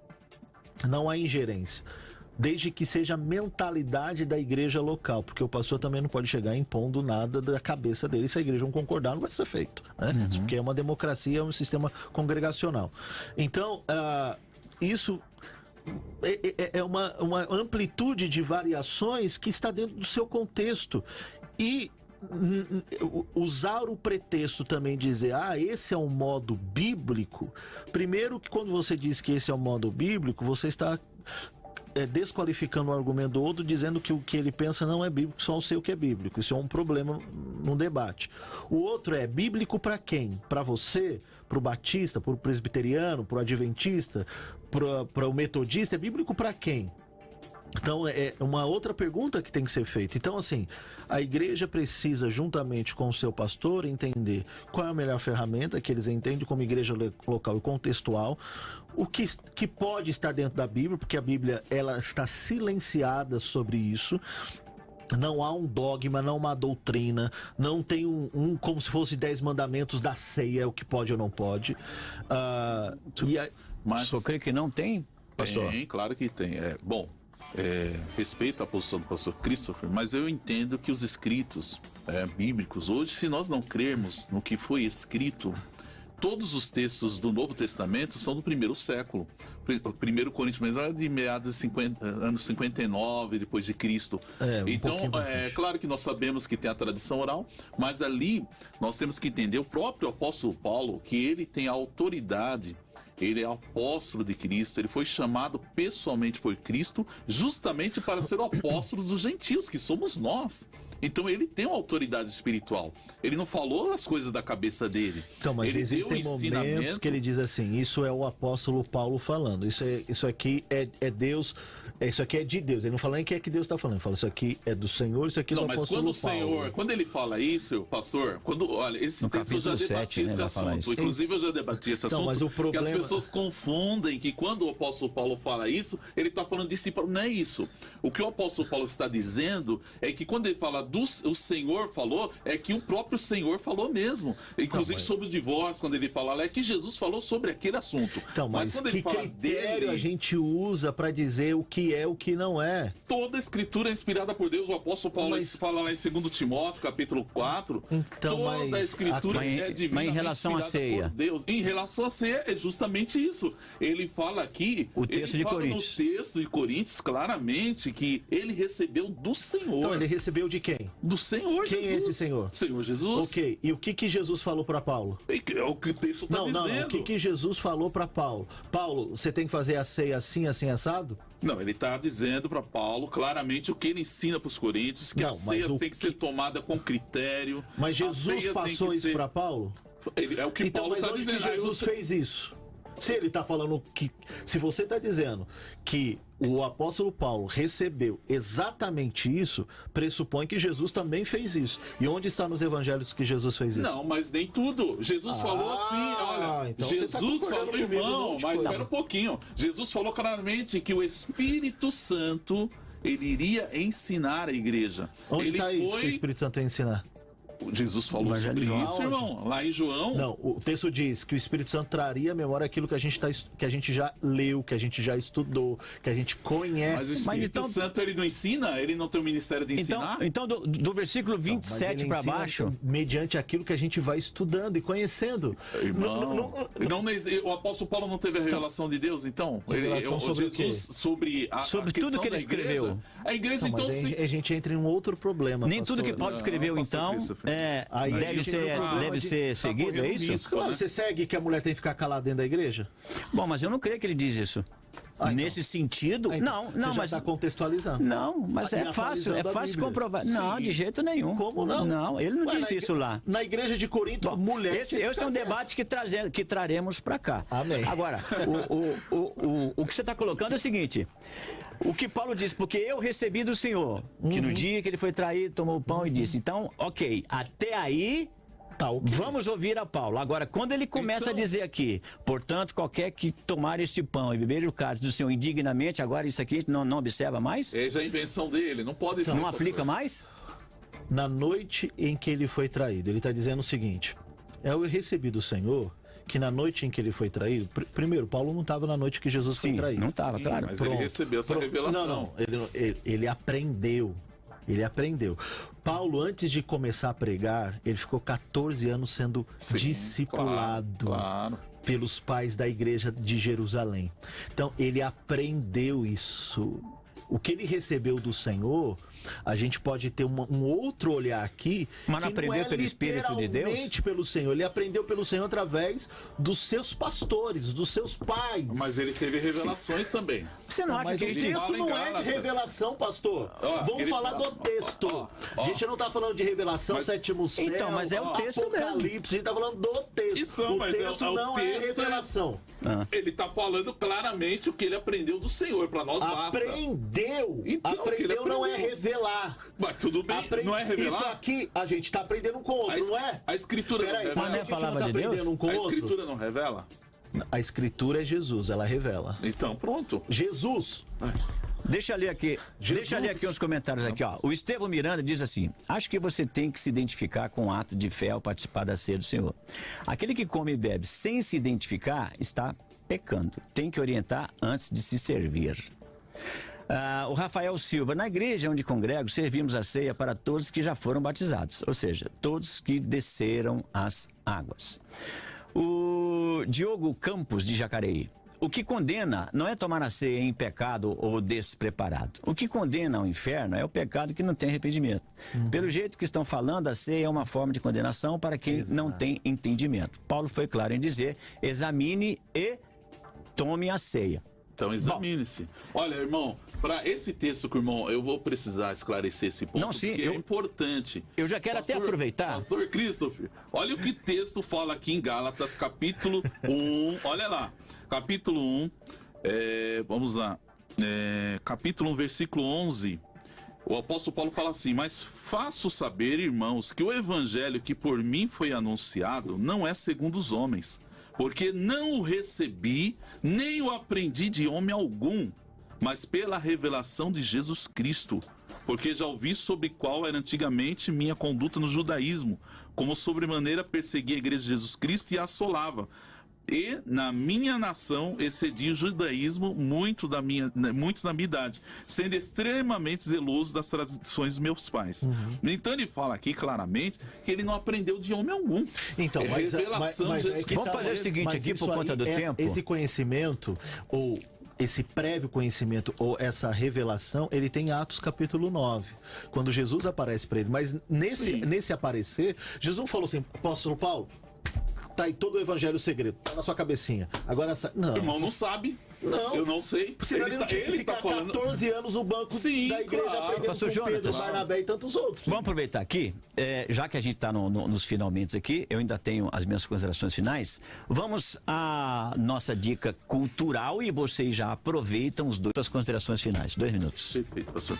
Não há ingerência, desde que seja a mentalidade da igreja local, porque o pastor também não pode chegar impondo nada da cabeça dele. Se a igreja não concordar, não vai ser feito, né? Porque é uma democracia, é um sistema congregacional. Então, isso é uma amplitude de variações que está dentro do seu contexto. E usar o pretexto também, dizer, esse é um modo bíblico. Primeiro que quando você diz que esse é um modo bíblico, você está desqualificando o argumento do outro, dizendo que o que ele pensa não é bíblico, só eu sei o que é bíblico. Isso é um problema no debate. O outro é bíblico para quem? Para você, para o batista, para o presbiteriano, para o adventista, para o metodista, é bíblico para quem? Então, é uma outra pergunta que tem que ser feita. Então, assim, a igreja precisa, juntamente com o seu pastor, entender qual é a melhor ferramenta que eles entendem como igreja local e contextual, o que pode estar dentro da Bíblia, porque a Bíblia ela está silenciada sobre isso. Não há um dogma, não há uma doutrina, não tem como se fosse 10 mandamentos da ceia, o que pode ou não pode. Mas o senhor crê que não tem, pastor? Tem, claro que tem. Respeito a posição do pastor Christopher, mas eu entendo que os escritos bíblicos, hoje, se nós não crermos no que foi escrito, todos os textos do Novo Testamento são do primeiro século. 1 Coríntios é de meados de anos 59 depois de Cristo. Então, claro que nós sabemos que tem a tradição oral, mas ali nós temos que entender o próprio apóstolo Paulo, que ele tem a autoridade. Ele é apóstolo de Cristo, ele foi chamado pessoalmente por Cristo justamente para ser o apóstolo dos gentios, que somos nós. Então ele tem uma autoridade espiritual. Ele não falou as coisas da cabeça dele. Então, mas ele existem momentos que ele diz assim, isso é o apóstolo Paulo falando, isso aqui é Deus, isso aqui é de Deus. Ele não fala nem que é que Deus está falando, ele fala isso aqui é do Senhor, isso aqui é do apóstolo Paulo. Quando ele fala isso, pastor, olha, esse texto eu já debati esse assunto. Inclusive eu já debati esse assunto, mas o problema... que as pessoas confundem que quando o apóstolo Paulo fala isso, ele está falando de si. Não é isso. O que o apóstolo Paulo está dizendo é que quando ele fala o Senhor falou, é que o próprio Senhor falou mesmo. Inclusive sobre o divórcio, quando ele fala, é que Jesus falou sobre aquele assunto. Então, mas quando ele fala critério a gente usa para dizer o que é, o que não é? Toda a escritura é inspirada por Deus. O apóstolo Paulo fala lá em 2 Timóteo, capítulo 4. Então, toda a escritura é divina. Mas em relação à ceia? Deus. Em relação à ceia, é justamente isso. Ele fala aqui, no texto de Coríntios, claramente, que ele recebeu do Senhor. Então, ele recebeu de quem? Do Senhor Jesus. Quem é esse Senhor? Senhor Jesus. Ok, e o que Jesus falou para Paulo? É o que o texto está dizendo. Não, o que Jesus falou para Paulo? Paulo, você tem que fazer a ceia assim, assim, assado? Não, ele está dizendo para Paulo claramente o que ele ensina para os coríntios, que a ceia tem que ser tomada com critério. Mas Jesus passou isso para Paulo? É o que Paulo está dizendo. Que Jesus fez isso? Se ele está falando que... Se você está dizendo que o apóstolo Paulo recebeu exatamente isso, pressupõe que Jesus também fez isso. E onde está nos evangelhos que Jesus fez isso? Não, mas nem tudo. Jesus falou assim, olha... Então Jesus falou, irmão, mas espera um pouquinho. Jesus falou claramente que o Espírito Santo, ele iria ensinar a igreja. Onde está isso que o Espírito Santo ia ensinar? Jesus falou sobre isso, irmão. Lá em João. Não, o texto diz que o Espírito Santo traria à memória aquilo que a gente já leu, que a gente já estudou, que a gente conhece. Mas o Espírito Santo, ele não ensina? Ele não tem o ministério de ensinar? Então do versículo 27 para baixo... Mediante aquilo que a gente vai estudando e conhecendo. Irmão, o apóstolo Paulo não teve a revelação de Deus, então? Sobre Jesus, sobre tudo que ele escreveu. A igreja, então... A gente entra em um outro problema, nem tudo que Paulo escreveu, então... deve ser seguido, é isso? Claro, você segue que a mulher tem que ficar calada dentro da igreja? Bom, mas eu não creio que ele diz isso. Nesse sentido, não, mas já está contextualizando. Não, mas é fácil comprovar. Sim. Não, de jeito nenhum. Como não? Não, ele não disse isso lá. Na igreja de Corinto, mulher. Esse é um debate que traremos para cá. Amém. Agora, o que você está colocando é o seguinte. O que Paulo diz, porque eu recebi do Senhor, que no dia que ele foi traído, tomou o pão e disse. Então, ok, até aí... Tá, okay. Vamos ouvir a Paulo. Agora, quando ele começa a dizer aqui, portanto, qualquer que tomar este pão e beber o cálice do Senhor indignamente, agora isso aqui não observa mais? É a invenção dele, não pode ser. Não aplica mais? Na noite em que ele foi traído, ele está dizendo o seguinte: eu recebi do Senhor que na noite em que ele foi traído, primeiro, Paulo não estava na noite que Jesus foi traído. Não estava, claro. Mas ele recebeu essa revelação. Não, ele aprendeu. Ele aprendeu. Paulo, antes de começar a pregar, ele ficou 14 anos sendo discipulado pelos pais da igreja de Jerusalém. Então, ele aprendeu isso. O que ele recebeu do Senhor, a gente pode ter um outro olhar aqui. Mas não aprendeu pelo Espírito de Deus? Literalmente pelo Senhor. Ele aprendeu pelo Senhor através dos seus pastores, dos seus pais. Mas ele teve revelações também. Você não acha mas que o ele texto não é de revelação, pastor. Vamos falar do texto. A gente não está falando de revelação, sétimo céu, então, mas é o texto Apocalipse. mesmo. A gente está falando do texto. Isso, o mas texto não texto é revelação. Ele está falando claramente o que ele aprendeu do Senhor. Para nós basta. Aprendeu. Então, aprendeu não é revelar. Mas tudo bem, não é revelar? Isso aqui a gente está aprendendo um com o outro, não é? A Escritura não revela. Mas não é a palavra de Deus? Um com a outro? Escritura não revela? A Escritura é Jesus, ela revela. Então, pronto. Jesus. Deixa eu ler aqui. Deixa eu ler aqui uns comentários aqui, ó. O Estevão Miranda diz assim: acho que você tem que se identificar com o ato de fé ao participar da ceia do Senhor. Aquele que come e bebe sem se identificar está pecando. Tem que orientar antes de se servir. O Rafael Silva: na igreja onde congrego, servimos a ceia para todos que já foram batizados, ou seja, todos que desceram as águas. O Diogo Campos, de Jacareí: o que condena não é tomar a ceia em pecado ou despreparado. O que condena ao inferno é o pecado que não tem arrependimento. Pelo jeito que estão falando, a ceia é uma forma de condenação para quem não tem entendimento. Paulo foi claro em dizer: examine e tome a ceia. Então examine-se. Olha, irmão, para esse texto que o irmão, eu vou precisar esclarecer esse ponto, porque é importante. Eu já quero até aproveitar. Pastor Christopher, olha o que o texto fala aqui em Gálatas, capítulo 1. Olha lá, capítulo 1, vamos lá, capítulo 1, versículo 11. O apóstolo Paulo fala assim: mas faço saber, irmãos, que o evangelho que por mim foi anunciado não é segundo os homens. Porque não o recebi, nem o aprendi de homem algum, mas pela revelação de Jesus Cristo. Porque já ouvi sobre qual era antigamente minha conduta no judaísmo, como sobremaneira persegui a igreja de Jesus Cristo e a assolava. E na minha nação excedi o judaísmo muitos da minha idade, sendo extremamente zeloso das tradições dos meus pais. Então ele fala aqui claramente que ele não aprendeu de homem algum. Então, revelação de Jesus Cristo. Vamos fazer o seguinte aqui por conta do tempo. Esse conhecimento, ou esse prévio conhecimento, ou essa revelação, ele tem Atos capítulo 9, quando Jesus aparece para ele. Mas nesse aparecer, Jesus não falou assim: apóstolo Paulo, tá aí todo o evangelho segredo, tá na sua cabecinha. Agora, não. O irmão não sabe. Não. Eu não sei. Ele tá falando 14 anos no banco da igreja, aprendendo Pastor com Jonatas, Pedro, Barnabé e tantos outros. Vamos aproveitar aqui, já que a gente está nos finalmente aqui, eu ainda tenho as minhas considerações finais. Vamos à nossa dica cultural e vocês já aproveitam as considerações finais. 2 minutos. Perfeito, pastor.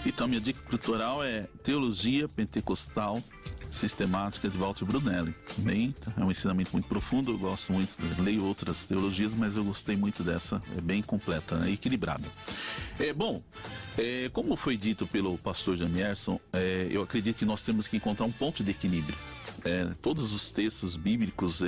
Então, minha dica cultural é Teologia Pentecostal Sistemática de Walter Brunelli. Bem, é um ensinamento muito profundo, eu gosto muito, leio outras teologias, mas eu gostei muito dessa, é bem completa, né? Equilibrada. Como foi dito pelo pastor Jamierson, eu acredito que nós temos que encontrar um ponto de equilíbrio. Todos os textos bíblicos,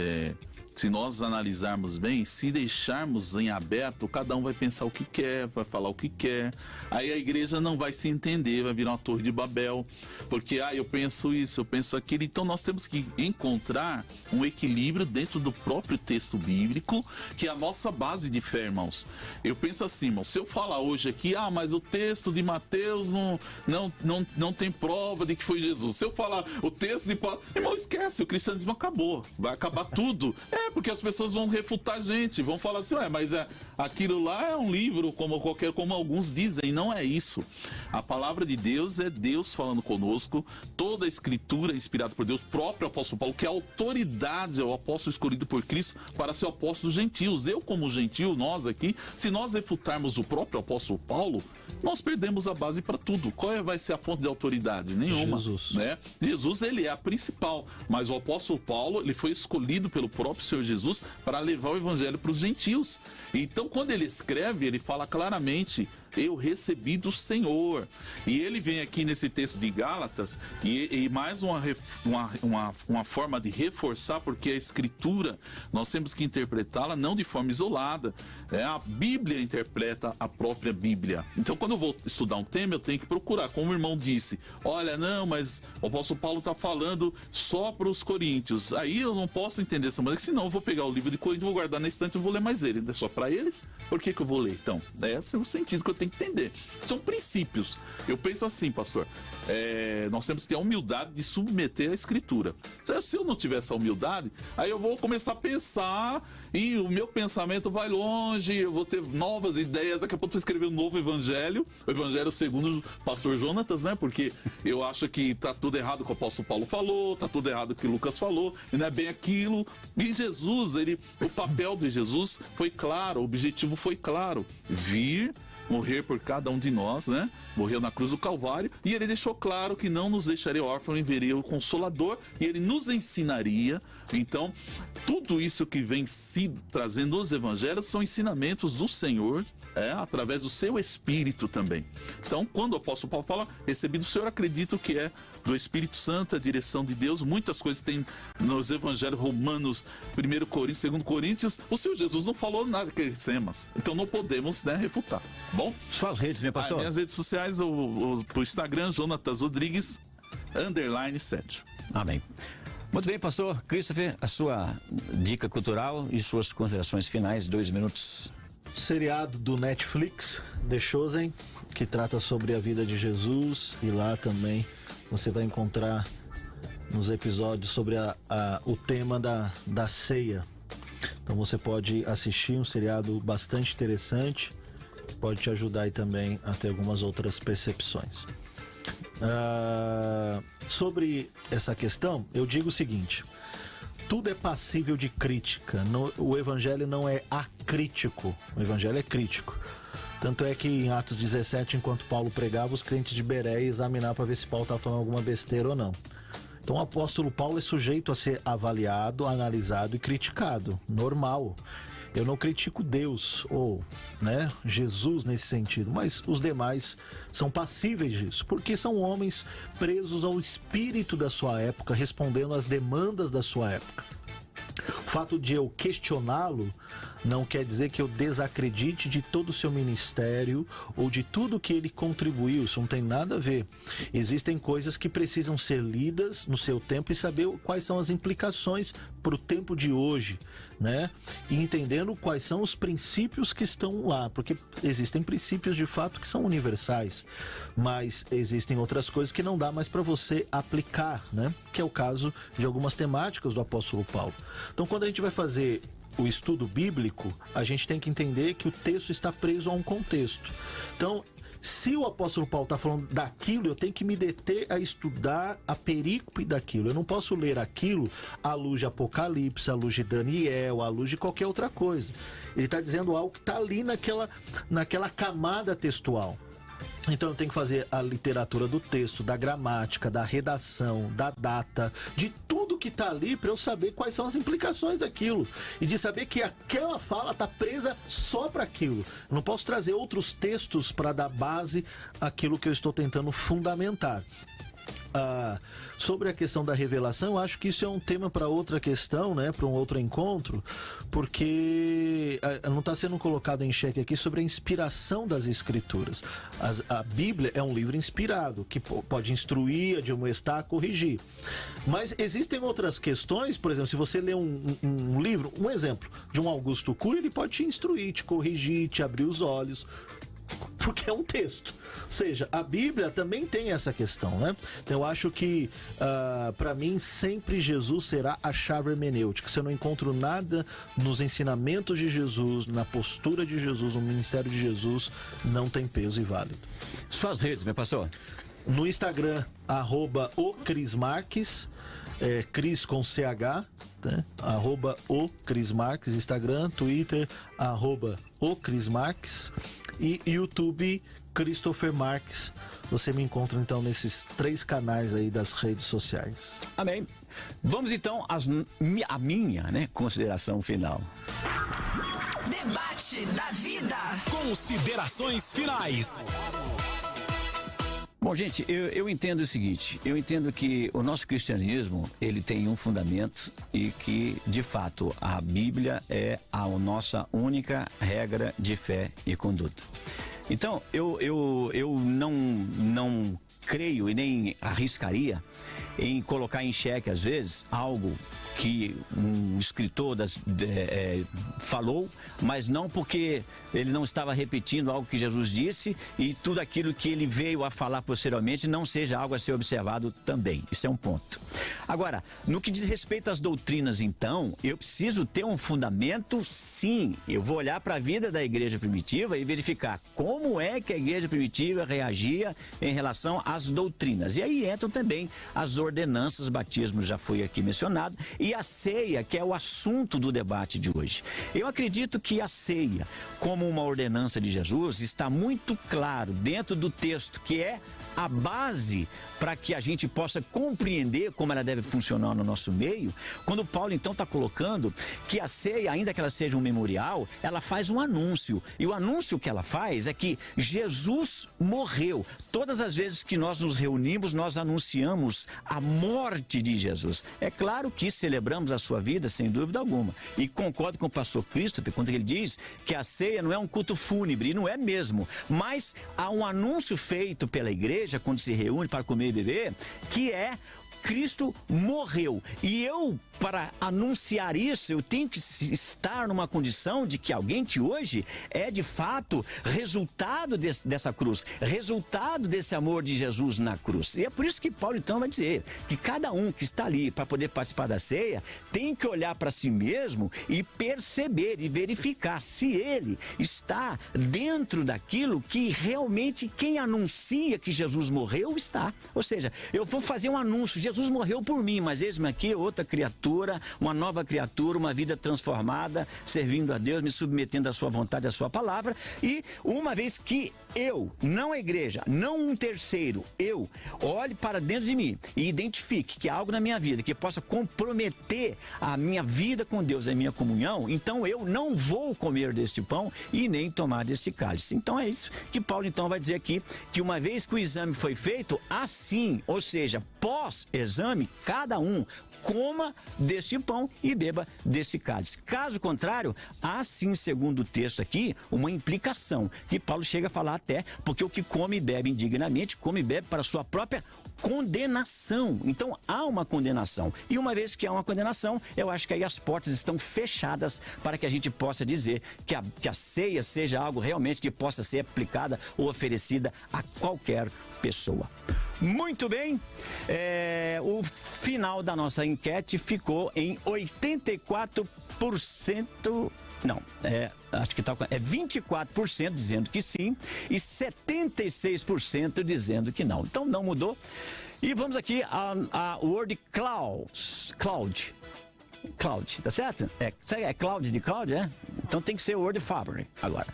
se nós analisarmos bem, se deixarmos em aberto, cada um vai pensar o que quer, vai falar o que quer, aí a igreja não vai se entender, vai virar uma torre de Babel, porque eu penso isso, eu penso aquilo. Então nós temos que encontrar um equilíbrio dentro do próprio texto bíblico, que é a nossa base de fé, irmãos. Eu penso assim, irmão, se eu falar hoje aqui, mas o texto de Mateus não tem prova de que foi Jesus. Se eu falar o texto de Paulo, irmão, esquece, o cristianismo acabou, vai acabar tudo. Porque as pessoas vão refutar a gente, vão falar assim: mas aquilo lá é um livro como alguns dizem. Não é isso. A palavra de Deus é Deus falando conosco. Toda a escritura é inspirada por Deus. O próprio apóstolo Paulo, que é a autoridade, é o apóstolo escolhido por Cristo para ser o apóstolo dos gentios. Eu, como gentio, nós aqui, se nós refutarmos o próprio apóstolo Paulo, nós perdemos a base para tudo. Qual vai ser a fonte de autoridade? Nenhuma. Jesus, ele é a principal. Mas o apóstolo Paulo, ele foi escolhido pelo próprio Senhor Senhor Jesus para levar o evangelho para os gentios. Então, quando ele escreve, ele fala claramente: eu recebi do Senhor. E ele vem aqui nesse texto de Gálatas e mais uma forma de reforçar, porque a Escritura, nós temos que interpretá-la não de forma isolada. A Bíblia interpreta a própria Bíblia. Então, quando eu vou estudar um tema, eu tenho que procurar, como o irmão disse, olha, não, mas o apóstolo Paulo está falando só para os coríntios. Aí eu não posso entender dessa maneira, senão eu vou pegar o livro de Coríntios, vou guardar na estante e vou ler mais ele. É só para eles? Por que eu vou ler? Então, esse é o sentido que eu tenho que entender. São princípios. Eu penso assim, pastor, nós temos que ter a humildade de submeter a Escritura. Se eu não tiver essa humildade, aí eu vou começar a pensar e o meu pensamento vai longe, eu vou ter novas ideias, daqui a pouco eu escrever um novo evangelho, o evangelho segundo o pastor Jonatas, né? Porque eu acho que tá tudo errado o que o apóstolo Paulo falou, tá tudo errado o que o Lucas falou, e não é bem aquilo. E Jesus, o papel de Jesus foi claro, o objetivo foi claro: vir, morrer por cada um de nós, né? Morreu na cruz do Calvário, e ele deixou claro que não nos deixaria órfãos, enviaria o Consolador, e ele nos ensinaria. Então, tudo isso que vem se trazendo nos evangelhos são ensinamentos do Senhor, através do seu Espírito também. Então, quando o apóstolo Paulo fala, recebi do Senhor, acredito que é do Espírito Santo, a direção de Deus. Muitas coisas tem nos evangelhos Romanos, 1 Coríntios, 2 Coríntios. O Senhor Jesus não falou nada que conhecemos. Então não podemos, refutar. Bom? Suas redes, meu pastor? Minhas redes sociais, o Instagram, Jonatas Rodrigues, _7. Amém. Muito bem, pastor Christopher, a sua dica cultural e suas considerações finais, 2 minutos. Seriado do Netflix, The Chosen, que trata sobre a vida de Jesus, e lá também você vai encontrar nos episódios sobre o tema da ceia. Então você pode assistir um seriado bastante interessante, pode te ajudar aí também a ter algumas outras percepções. Sobre essa questão, eu digo o seguinte: tudo é passível de crítica. O evangelho não é acrítico, o evangelho é crítico. Tanto é que em Atos 17, enquanto Paulo pregava, os crentes de Bereia examinavam para ver se Paulo estava falando alguma besteira ou não. Então o apóstolo Paulo é sujeito a ser avaliado, analisado e criticado, normal. Eu não critico Deus ou Jesus nesse sentido, mas os demais são passíveis disso, porque são homens presos ao espírito da sua época, respondendo às demandas da sua época. O fato de eu questioná-lo não quer dizer que eu desacredite de todo o seu ministério ou de tudo que ele contribuiu. Isso não tem nada a ver. Existem coisas que precisam ser lidas no seu tempo e saber quais são as implicações para o tempo de hoje, e entendendo quais são os princípios que estão lá, porque existem princípios de fato que são universais, mas existem outras coisas que não dá mais para você aplicar, que é o caso de algumas temáticas do apóstolo Paulo. Então, quando a gente vai fazer o estudo bíblico, a gente tem que entender que o texto está preso a um contexto. Então, se o apóstolo Paulo está falando daquilo, eu tenho que me deter a estudar a perícope daquilo. Eu não posso ler aquilo à luz de Apocalipse, à luz de Daniel, à luz de qualquer outra coisa. Ele está dizendo algo que está ali naquela camada textual. Então eu tenho que fazer a literatura do texto, da gramática, da redação, da data, de tudo que está ali para eu saber quais são as implicações daquilo. E de saber que aquela fala está presa só para aquilo. Eu não posso trazer outros textos para dar base àquilo que eu estou tentando fundamentar. Sobre a questão da revelação, eu acho que isso é um tema para outra questão, para um outro encontro, porque não está sendo colocado em xeque aqui sobre a inspiração das escrituras. A Bíblia é um livro inspirado, que pode instruir, admoestar, corrigir. Mas existem outras questões, por exemplo, se você lê um livro, um exemplo, de um Augusto Cury, ele pode te instruir, te corrigir, te abrir os olhos, porque é um texto. Ou seja, a Bíblia também tem essa questão, Então eu acho que, para mim, sempre Jesus será a chave hermenêutica. Se eu não encontro nada nos ensinamentos de Jesus, na postura de Jesus, no ministério de Jesus, não tem peso e válido. Suas redes, meu pastor? No Instagram, @ocrismarques, Cris com CH, @ocrismarques, Instagram, Twitter, @ocrismarques e YouTube, Christopher Marques. Você me encontra então nesses 3 canais aí das redes sociais. Amém. Vamos então à minha, né, consideração final. Debate da vida. Considerações finais. Bom, gente, eu entendo o seguinte, eu entendo que o nosso cristianismo, ele tem um fundamento e que, de fato, a Bíblia é a nossa única regra de fé e conduta. Então, eu não creio e nem arriscaria em colocar em xeque, às vezes, algo que um escritor falou, mas não porque ele não estava repetindo algo que Jesus disse e tudo aquilo que ele veio a falar posteriormente não seja algo a ser observado também. Isso é um ponto. Agora, no que diz respeito às doutrinas, então, eu preciso ter um fundamento, sim. Eu vou olhar para a vida da igreja primitiva e verificar como é que a igreja primitiva reagia em relação às doutrinas. E aí entram também as ordenanças, batismo já foi aqui mencionado, e a ceia, que é o assunto do debate de hoje. Eu acredito que a ceia, como uma ordenança de Jesus, está muito claro dentro do texto, que é a base para que a gente possa compreender como ela deve funcionar no nosso meio, quando Paulo então está colocando que a ceia, ainda que ela seja um memorial, ela faz um anúncio, e o anúncio que ela faz é que Jesus morreu. Todas as vezes que nós nos reunimos, nós anunciamos a morte de Jesus. É claro que celebramos a sua vida, sem dúvida alguma, e concordo com o pastor Christopher quando ele diz que a ceia não é um culto fúnebre, e não é mesmo, mas há um anúncio feito pela igreja quando se reúne para comer e beber, que é: Cristo morreu. E eu, para anunciar isso, eu tenho que estar numa condição de que alguém que hoje é de fato resultado dessa cruz, resultado desse amor de Jesus na cruz. E é por isso que Paulo então vai dizer que cada um que está ali para poder participar da ceia tem que olhar para si mesmo e perceber e verificar se ele está dentro daquilo que realmente quem anuncia que Jesus morreu está. Ou seja, eu vou fazer um anúncio: Jesus morreu por mim, mas eis-me aqui outra criatura, uma nova criatura, uma vida transformada, servindo a Deus, me submetendo à sua vontade, à sua palavra. E uma vez que eu, não a igreja, não um terceiro, eu olhe para dentro de mim e identifique que há algo na minha vida que possa comprometer a minha vida com Deus, a minha comunhão, então eu não vou comer deste pão e nem tomar deste cálice. Então é isso que Paulo então vai dizer aqui, que uma vez que o exame foi feito, assim, ou seja, pós-exame, cada um coma desse pão e beba desse cálice. Caso contrário, há sim, segundo o texto aqui, uma implicação, que Paulo chega a falar até, porque o que come e bebe indignamente, come e bebe para a sua própria condenação. Então há uma condenação, e uma vez que há uma condenação, eu acho que aí as portas estão fechadas para que a gente possa dizer que a ceia seja algo realmente que possa ser aplicada ou oferecida a qualquer pessoa. Muito bem, o final da nossa enquete ficou em 84%, não, acho que é 24% dizendo que sim e 76% dizendo que não. Então não mudou. E vamos aqui a word cloud, tá certo? É cloud de cloud, é? Então tem que ser word fabric agora.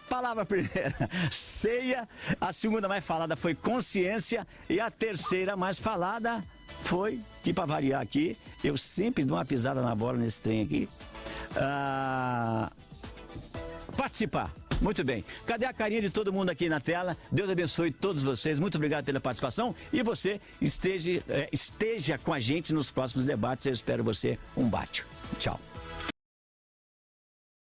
Palavra primeira, ceia. A segunda mais falada foi consciência. E a terceira mais falada foi, que para variar aqui, eu sempre dou uma pisada na bola nesse trem aqui, participar. Muito bem. Cadê a carinha de todo mundo aqui na tela? Deus abençoe todos vocês. Muito obrigado pela participação. E você esteja com a gente nos próximos debates. Eu espero você. Um bate. Tchau.